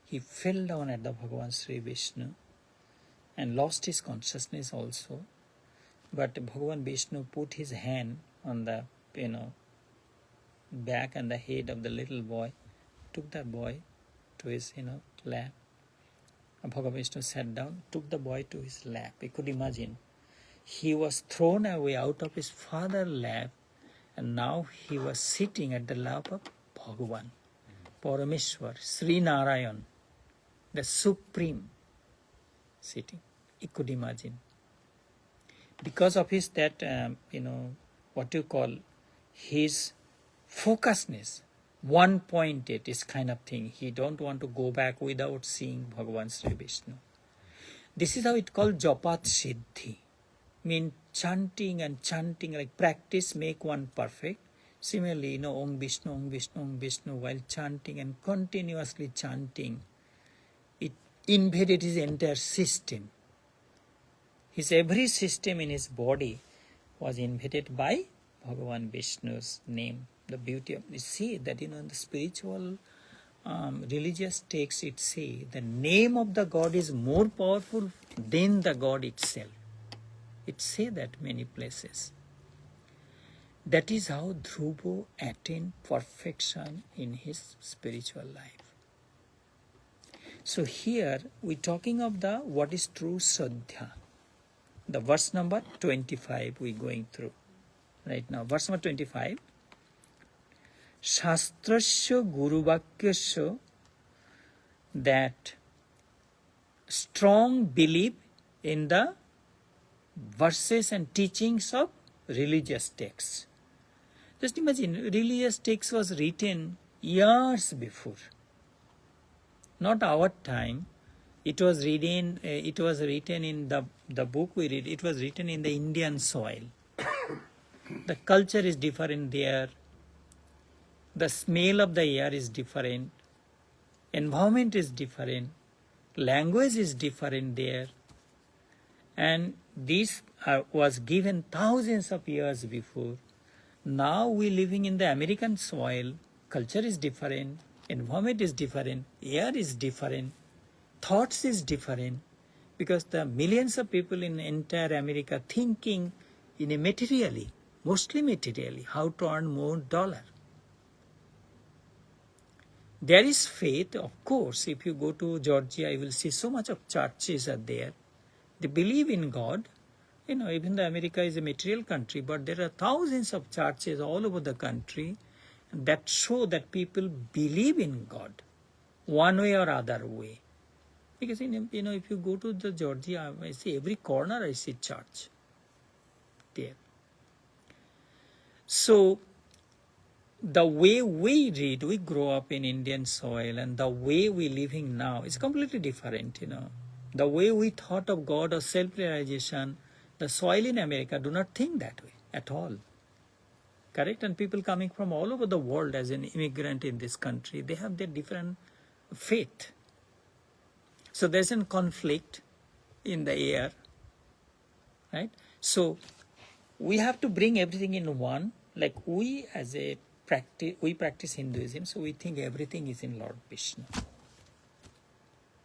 He fell down at the Bhagavan Sri Vishnu and lost his consciousness also. But Bhagavan Vishnu put his hand on the back and the head of the little boy, took the boy to his lap. And Bhagavan Vishnu sat down, took the boy to his lap. He could imagine. He was thrown away out of his father's lap, and now he was sitting at the lap of Bhagavan, Parameshwar, Sri Narayan, the Supreme, sitting. He could imagine. Because of his his focusedness, one-pointed, this kind of thing. He don't want to go back without seeing Bhagavan Sri Vishnu. This is how it called Japat Siddhi. Mean chanting and chanting, like practice make one perfect. Similarly, Om Vishnu, Om Vishnu, Om Vishnu, while chanting and continuously chanting, it invaded his entire system. His every system in his body was invaded by Bhagavan Vishnu's name. The beauty of it, see that in the spiritual religious texts it say the name of the God is more powerful than the God itself. It say that many places. That is how Dhruva attained perfection in his spiritual life. So here we're talking of the what is true Sadhya. The verse number 25 we're going through right now. Verse number 25. Shastrasya Guruvakyasya, that strong belief in the verses and teachings of religious texts. Just imagine, religious text was written years before. Not our time. It was written in the book we read. It was written in the Indian soil. The culture is different there. The smell of the air is different. Environment is different. Language is different there. And this was given thousands of years before. Now we living in the American soil. Culture is different. Environment is different. Air is different. Thoughts is different. Because the millions of people in entire America thinking in a materially, mostly materially, how to earn more dollar. There is faith, of course. If you go to Georgia, you will see so much of churches are there. They believe in God. Even though America is a material country, but there are thousands of churches all over the country that show that people believe in God, one way or other way. Because if you go to the Georgia, I see every corner I see church there. So the way we read, we grow up in Indian soil, and the way we living now is completely different. The way we thought of God or self-realization, the soil in America do not think that way at all. Correct? And people coming from all over the world as an immigrant in this country, they have their different faith. So there's a conflict in the air, right? So we have to bring everything in one. Like we practice Hinduism, so we think everything is in Lord Vishnu.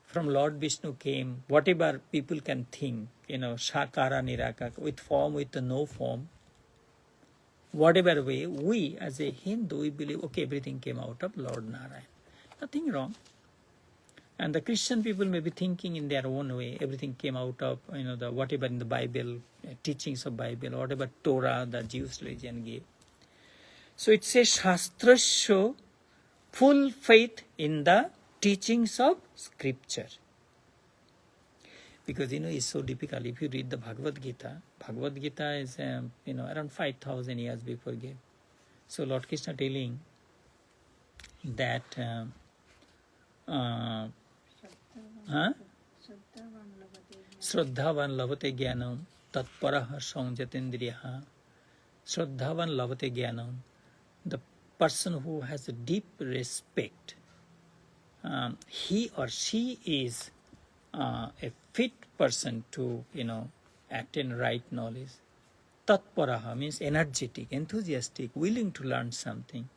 From Lord Vishnu came whatever people can think, Shakara, Nirakara, with form, with no form. Whatever way, we as a Hindu, we believe, okay, everything came out of Lord Narayan. Nothing wrong. And the Christian people may be thinking in their own way, everything came out of, the whatever in the Bible, teachings of Bible, whatever Torah, the Jewish religion gave. So it says, Shastrasya, full faith in the teachings of Scripture. Because, it's so difficult. If you read the Bhagavad Gita is, around 5,000 years before gave. So Lord Krishna telling that, Shraddhavan lavate jnanam tatparaha sanjatendriyaha. Shraddhavan lavate jnanam. The person who has a deep respect, he or she is a fit person to, attain right knowledge. Tatparaha means energetic, enthusiastic, willing to learn something.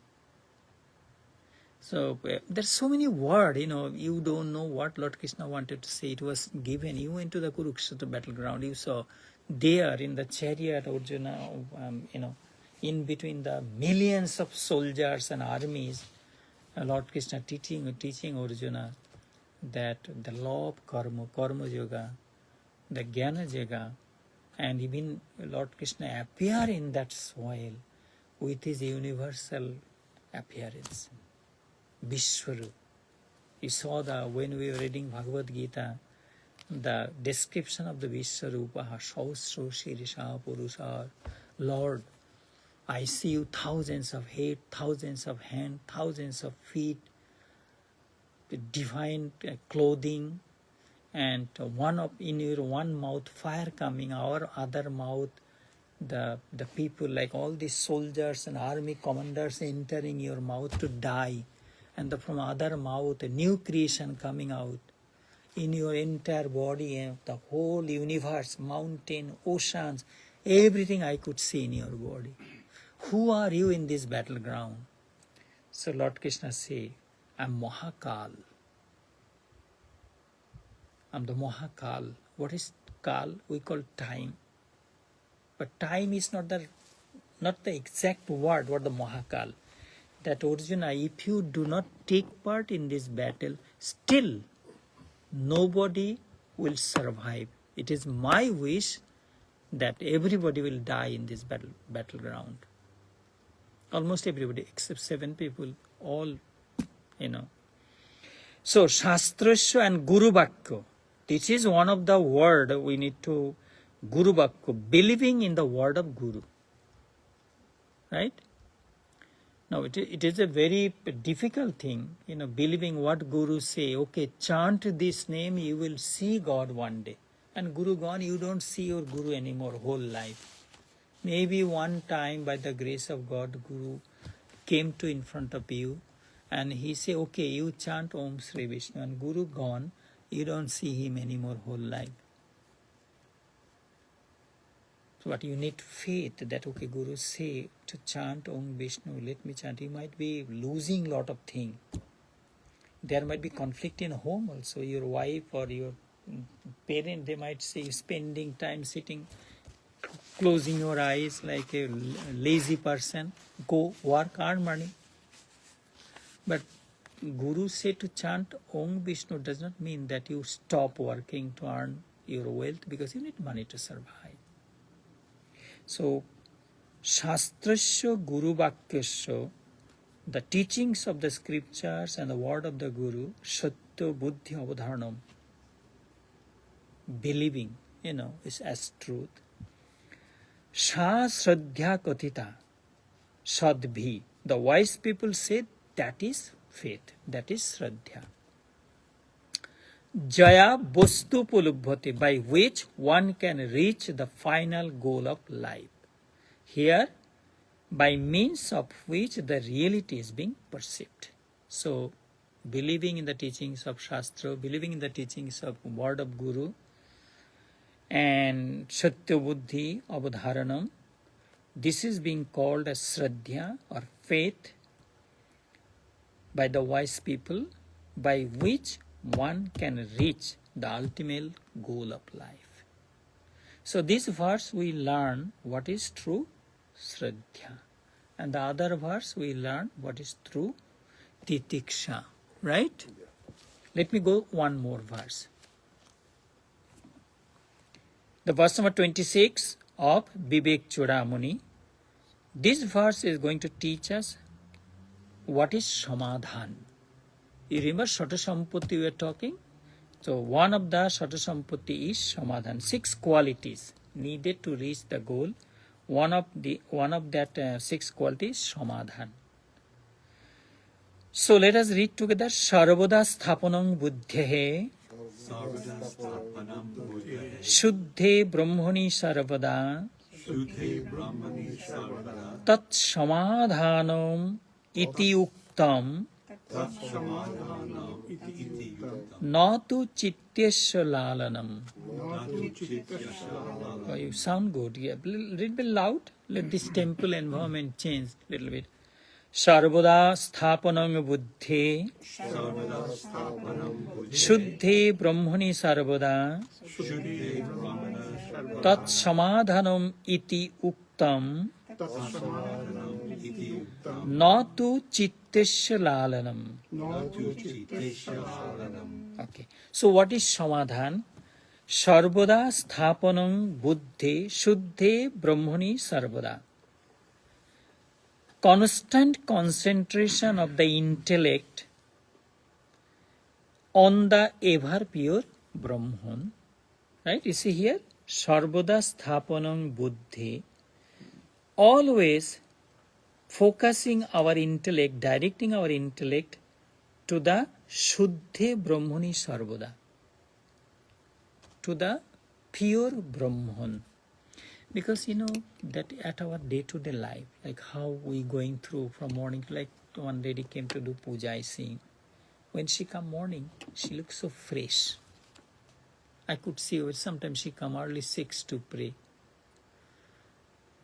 So there's so many words, you don't know what Lord Krishna wanted to say. It was given. You went to the Kurukshetra battleground. You saw there in the chariot, Arjuna, in between the millions of soldiers and armies, Lord Krishna teaching Arjuna that the law of karma yoga, the jnana yoga, and even Lord Krishna appear in that soil with his universal appearance. Vishwarup. You saw when we were reading Bhagavad Gita, the description of the Vishwarupa, Sausro Shirisha Purusha, Lord, I see you thousands of head, thousands of hands, thousands of feet, divine clothing, and in your one mouth fire coming, our other mouth the people, like all these soldiers and army commanders entering your mouth to die, and from other mouth a new creation coming out in your entire body, and the whole universe, mountain, oceans, everything I could see in your body. Who are you in this battleground? So Lord Krishna say, I'm Mahakal. I'm the Mahakal. What is Kal? We call time. But time is not the exact word, what the Mahakal. That Arjuna, if you do not take part in this battle, still nobody will survive. It is my wish that everybody will die in this battleground. Almost everybody, except 7 people, all, So, Shastrasya and Guru Vakya. This is one of the word we need to, Guru Vakya, believing in the word of Guru. Right? No, it is a very difficult thing, believing what Guru say. Okay, chant this name, you will see God one day. And Guru gone, you don't see your Guru anymore whole life. Maybe one time by the grace of God, Guru came to in front of you and he say, okay, you chant Om Sri Vishnu, and Guru gone, you don't see him anymore whole life. So but you need faith that, okay, Guru say to chant Om Vishnu, let me chant. You might be losing lot of things. There might be conflict in home also. Your wife or your parent, they might say, spending time sitting, closing your eyes like a lazy person. Go work, earn money. But Guru said to chant Om Vishnu does not mean that you stop working to earn your wealth, because you need money to survive. So, Shastrasya Guru Vakyasya, the teachings of the scriptures and the word of the Guru, Satya Buddhi Avadharanam, believing, is as truth. Sha Sradhya Kathita, Sadbhi, the wise people say that is faith, that is Sradhya. Jaya Bostu Pulubhati, by which one can reach the final goal of life. Here, by means of which the reality is being perceived. So, believing in the teachings of Shastra, believing in the teachings of word of Guru, and Satya Buddhi Avadharanam, this is being called as Sradhya or faith by the wise people, by which one can reach the ultimate goal of life. So this verse we learn what is true Sradhya, and the other verse we learn what is true Titiksha, right? Yeah. Let me go one more verse. The verse number 26 of Viveka Cudamani. This verse is going to teach us what is Samadhan. You remember Shata Sampatti we were talking? So one of the Shata Sampatti is Samadhan. 6 qualities needed to reach the goal. One of that 6 qualities is Samadhan. So let us read together. Sarvada Sthapanam Buddhehe Shuddhe Brahmani Sarvada Tat Samadhanam Iti Uktam Natu Chityasya Lalanam. Oh, you sound good. Yeah, little bit loud. Let this temple environment change a little bit. Sarvada Sthapanam Buddhe Shuddhe Brahmani Sarvada Tat Samadhanam Iti Uktam Natu Chittesya Lalanam. Okay. So what is Samadhan? Sarvada Sthapanam Buddhe Shuddhe Brahmani Sarvada. Constant concentration of the intellect on the ever pure Brahman. Right? You see here, Sarvada Sthapanam Buddhi. Always focusing our intellect, directing our intellect to the Shuddhe Brahmani Sarvada, to the pure Brahman. Because that at our day-to-day life, like how we going through from morning, like one lady came to do puja, I see. When she come morning, she looks so fresh. I could see her, sometimes she come early 6 to pray.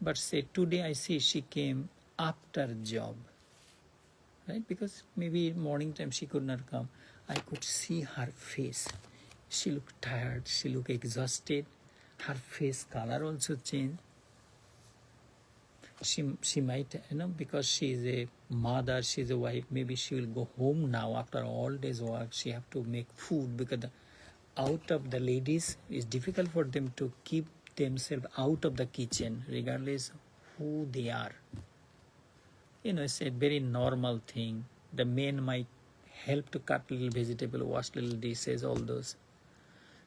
But say today I see she came after job. Right? Because maybe morning time she could not come. I could see her face. She looked tired, she looked exhausted. Her face color also changed. She might, because she is a mother, she is a wife, maybe she will go home now after all days work. She have to make food, because out of the ladies, it's difficult for them to keep themselves out of the kitchen, regardless who they are. It's a very normal thing. The men might help to cut little vegetable, wash little dishes, all those.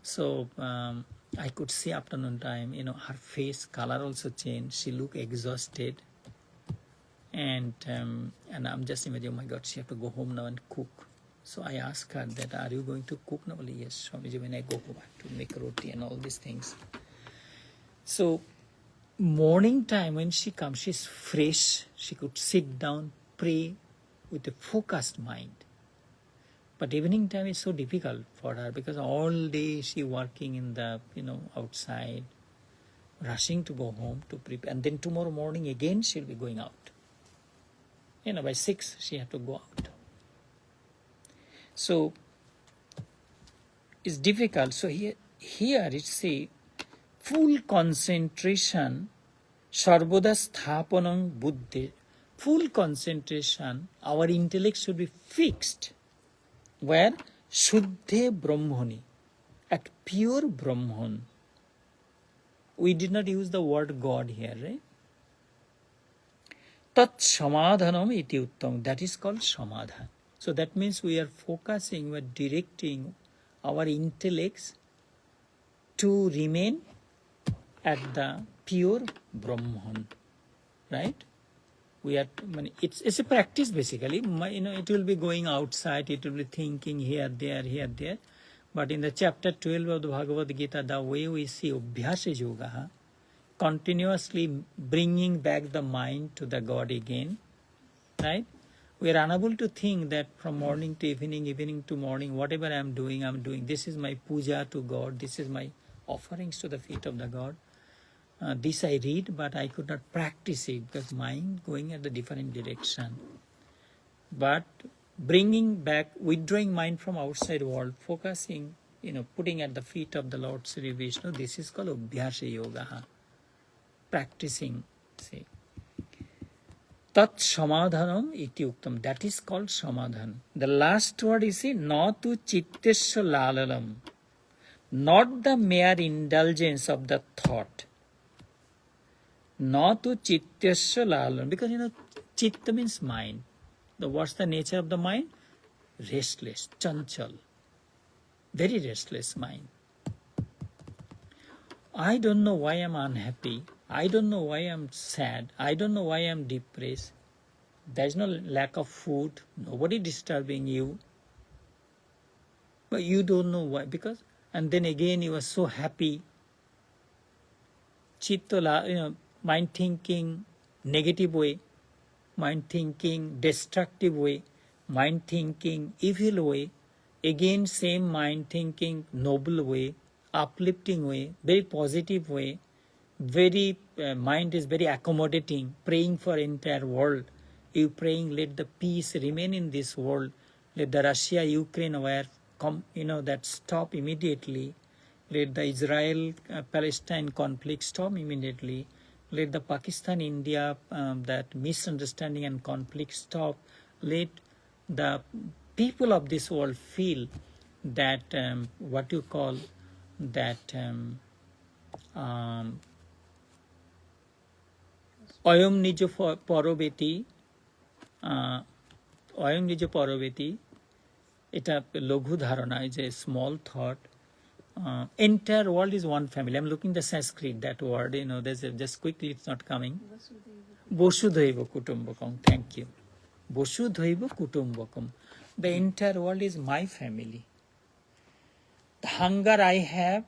So I could see afternoon time, her face color also changed. She looked exhausted. And I'm just imagining, oh my God, she have to go home now and cook. So I asked her that, are you going to cook now? Yes, Swamiji, when I go home, I have to make roti and all these things. So morning time when she comes, she's fresh. She could sit down, pray with a focused mind. But evening time is so difficult for her because all day she working in the, outside, rushing to go home to prepare. And then tomorrow morning again she'll be going out. By 6 she have to go out. So it's difficult. So here it's a full concentration, sarvada sthapanam buddhi. Full concentration, our intellect should be fixed. Where? Shuddhe Brahmani, at pure Brahman. We did not use the word God here, right? Tat samadhanam iti uttam. That is called samadhan. So that means we are focusing, we are directing our intellects to remain at the pure Brahman, right? It's a practice basically. It will be going outside, it will be thinking here, there. But in the chapter 12 of the Bhagavad Gita, the way we see Abhyasa Yoga, continuously bringing back the mind to the God again, right? We are unable to think that from morning to evening, evening to morning, whatever I'm doing. This is my puja to God. This is my offerings to the feet of the God. This I read, but I could not practice it because mind going at the different direction. But bringing back, withdrawing mind from outside world, focusing, putting at the feet of the Lord Sri Vishnu, this is called Abhyasa Yoga. Practicing, say. Tat samadhanam iti uktam. That is called samadhan. The last word is natu chittesya lalalam. Not the mere indulgence of the thought. Natu chittesya lalalam. Because chitta means mind. What's the nature of the mind? Restless, chanchal. Very restless mind. I don't know why I'm unhappy. I don't know why I'm sad. I don't know why I'm depressed. There's no lack of food. Nobody disturbing you. But you don't know why. And then again you are so happy. Chitta, mind thinking negative way. Mind thinking destructive way. Mind thinking evil way. Again same mind thinking noble way. Uplifting way. Very positive way. Very mind is very accommodating, praying for entire world. You praying, let the peace remain in this world. Let the Russia-Ukraine war, that stop immediately. Let the Israel-Palestine conflict stop immediately. Let the Pakistan-India, that misunderstanding and conflict stop. Let the people of this world feel that, what you call, that Oyam Nijo Parobeti, Oyam Nijo Parobeti, এটা লঘু ধারণা is a small thought. Entire world is one family. I'm looking the Sanskrit, that word, there's just quickly, it's not coming. Vasudhaiva Kutumbakam. Thank you. Vasudhaiva Kutumbakam. The entire world is my family. The hunger I have,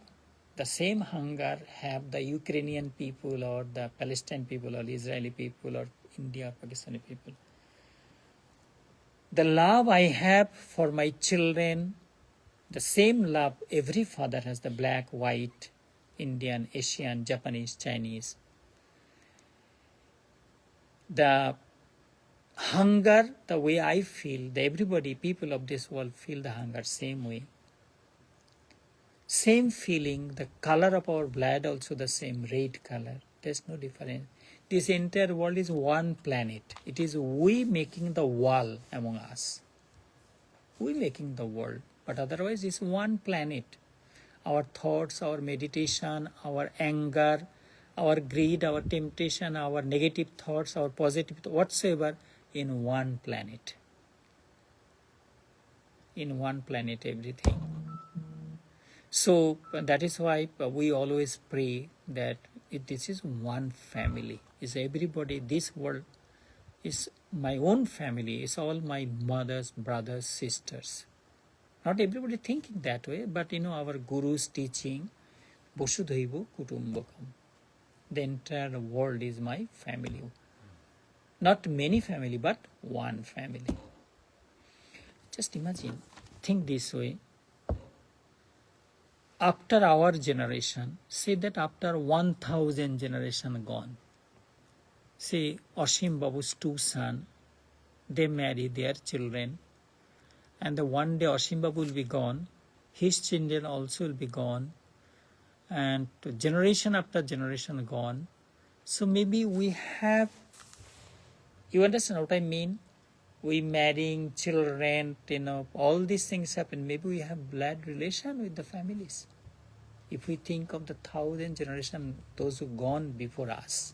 the same hunger have the Ukrainian people or the Palestinian people or Israeli people or India, Pakistani people. The love I have for my children, the same love every father has, the black, white, Indian, Asian, Japanese, Chinese. The hunger, the way I feel, everybody, people of this world feel the hunger same way. Same feeling, the color of our blood also the same, red color. There's no difference. This entire world is one planet. It is we making the wall among us. We making the world. But otherwise it's one planet. Our thoughts, our meditation, our anger, our greed, our temptation, our negative thoughts, our positive whatsoever, in one planet. In one planet, everything. So that is why we always pray that this is one family. Is everybody, this world is my own family, it's all my mother's brothers, sisters. Not everybody thinking that way, but our guru's teaching, Vasudhaiva Kutumbakam. The entire world is my family. Not many family, but one family. Just imagine, think this way. After our generation, say that after 1000 generation gone, say Ashim Babu's two sons, they marry their children, and the one day Ashim Babu will be gone, his children also will be gone, and generation after generation gone. So maybe we have, you understand what I mean? We marrying children, all these things happen. Maybe we have blood relation with the families. If we think of the 1000 generation, those who gone before us,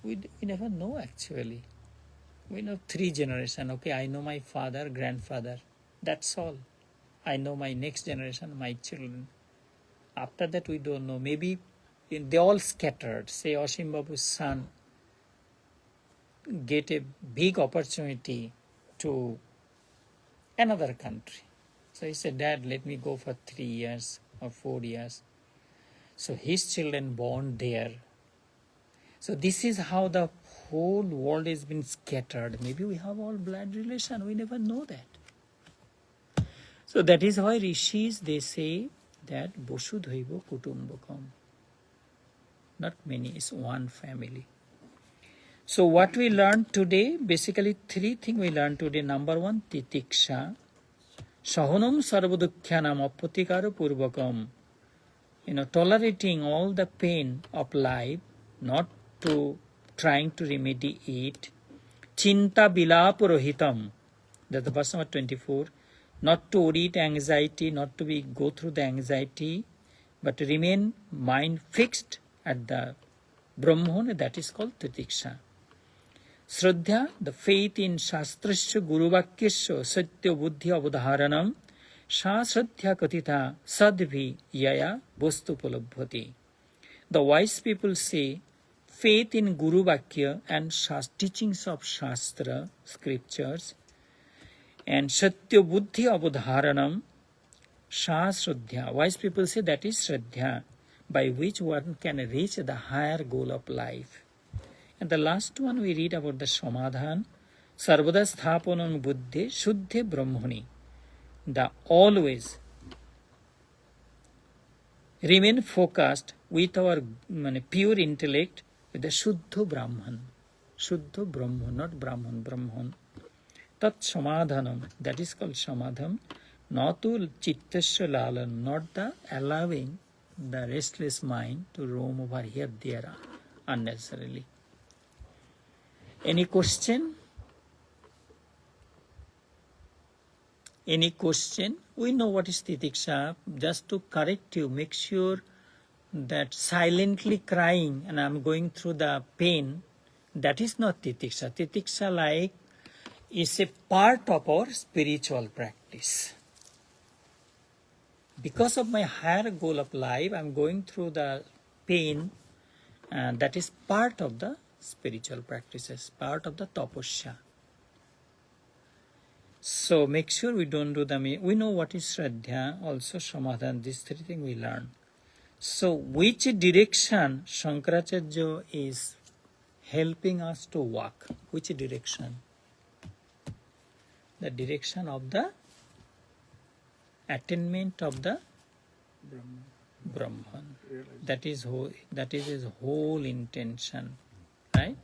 we never know actually. We know 3 generations. Okay, I know my father, grandfather. That's all. I know my next generation, my children. After that, we don't know. Maybe they all scattered. Say Ashim Babu's son get a big opportunity to another country. So he said, Dad, let me go for 3 years or 4 years. So his children born there. So this is how the whole world has been scattered. Maybe we have all blood relation. We never know that. So that is why rishis, they say that Vasudhaiva Kutumbakam. Not many, it's one family. So what we learned today, basically 3 things we learned today. Number 1, titiksha. Sahonam sarvadukyanam apatikara purvakam. Tolerating all the pain of life, not to trying to remedy it. Chinta bilapurohitam. That's the verse number 24. Not to worry anxiety, not to go through the anxiety, but to remain mind fixed at the Brahman, that is called titiksha. Shraddha, the faith in Shastrasya Guruvakyasya Satya Buddhi Avadharanam, Sha Shraddha Katita Sadvi Yaya Vastu Palabhati. The wise people say, faith in Guru Vakya and teachings of Shastra, scriptures, and Satya Buddhi Avadharanam, Sha Shraddha. Wise people say that is Shraddha, by which one can reach the higher goal of life. And the last one we read about the Samadhan, Sarvada Sthapanam Buddhe Shuddhe Brahmani. The always remain focused with our pure intellect with the Shuddha Brahman. Shuddha Brahman, not Brahman, Brahman. Tat Samadhanam, that is called Samadham, not to Chittasya Lalan, not the allowing the restless mind to roam over here, there, unnecessarily. Any question? Any question? We know what is titiksha. Just to correct you, make sure that silently crying and I'm going through the pain, that is not titiksha. Titiksha is a part of our spiritual practice. Because of my higher goal of life, I'm going through the pain, and that is part of the spiritual practices, part of the tapasya. So make sure we don't do we know what is Shraddha, also Samadhan, these 3 things we learn. So which direction Shankaracharya is helping us to walk? Which direction? The direction of the attainment of the Brahman. That is his whole intention. Right?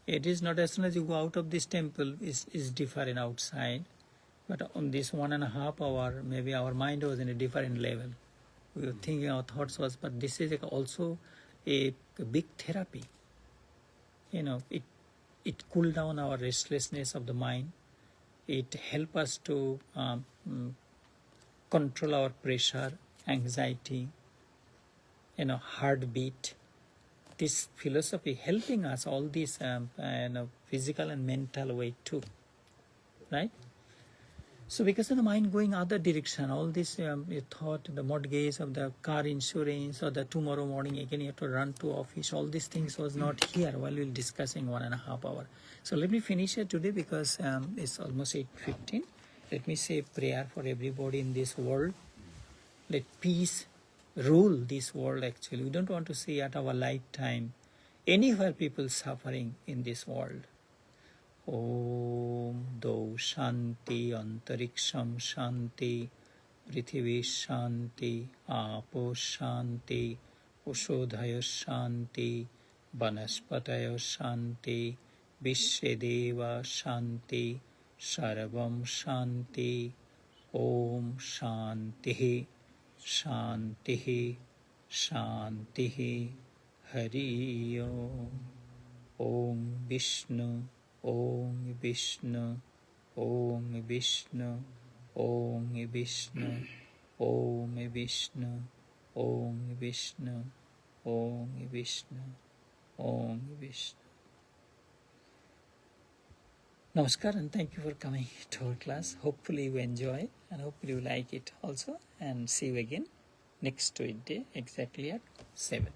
It is not as soon as you go out of this temple is different outside, but on this 1.5 hour, maybe our mind was in a different level. We were thinking, our thoughts was, but this is also a big therapy. It cool down our restlessness of the mind. It help us to control our pressure, anxiety, heartbeat. This philosophy helping us all this physical and mental way too, right? So because of the mind going other direction, all this you thought, the mortgage of the car insurance, or the tomorrow morning again you have to run to office, all these things was not here while we were discussing 1.5 hours. So let me finish it today because it's almost 8:15. Let me say prayer for everybody in this world. Let peace rule this world actually. We don't want to see at our lifetime anywhere people suffering in this world. Om Do Shanti Antariksham Shanti Prithvi Shanti Apo Shanti Ushodhaya Shanti Vanaspataya Shanti Vishvedeva Shanti Sarvam Shanti Om Shanti Shanti Shanti Hari Om. Om Vishnu Om Vishnu Om Vishnu Om Vishnu Om Vishnu Om Vishnu Om Vishnu Om Vishnu. Namaskar and thank you for coming to our class. Hopefully you enjoy and hopefully you like it also, and see you again next Tuesday exactly at 7.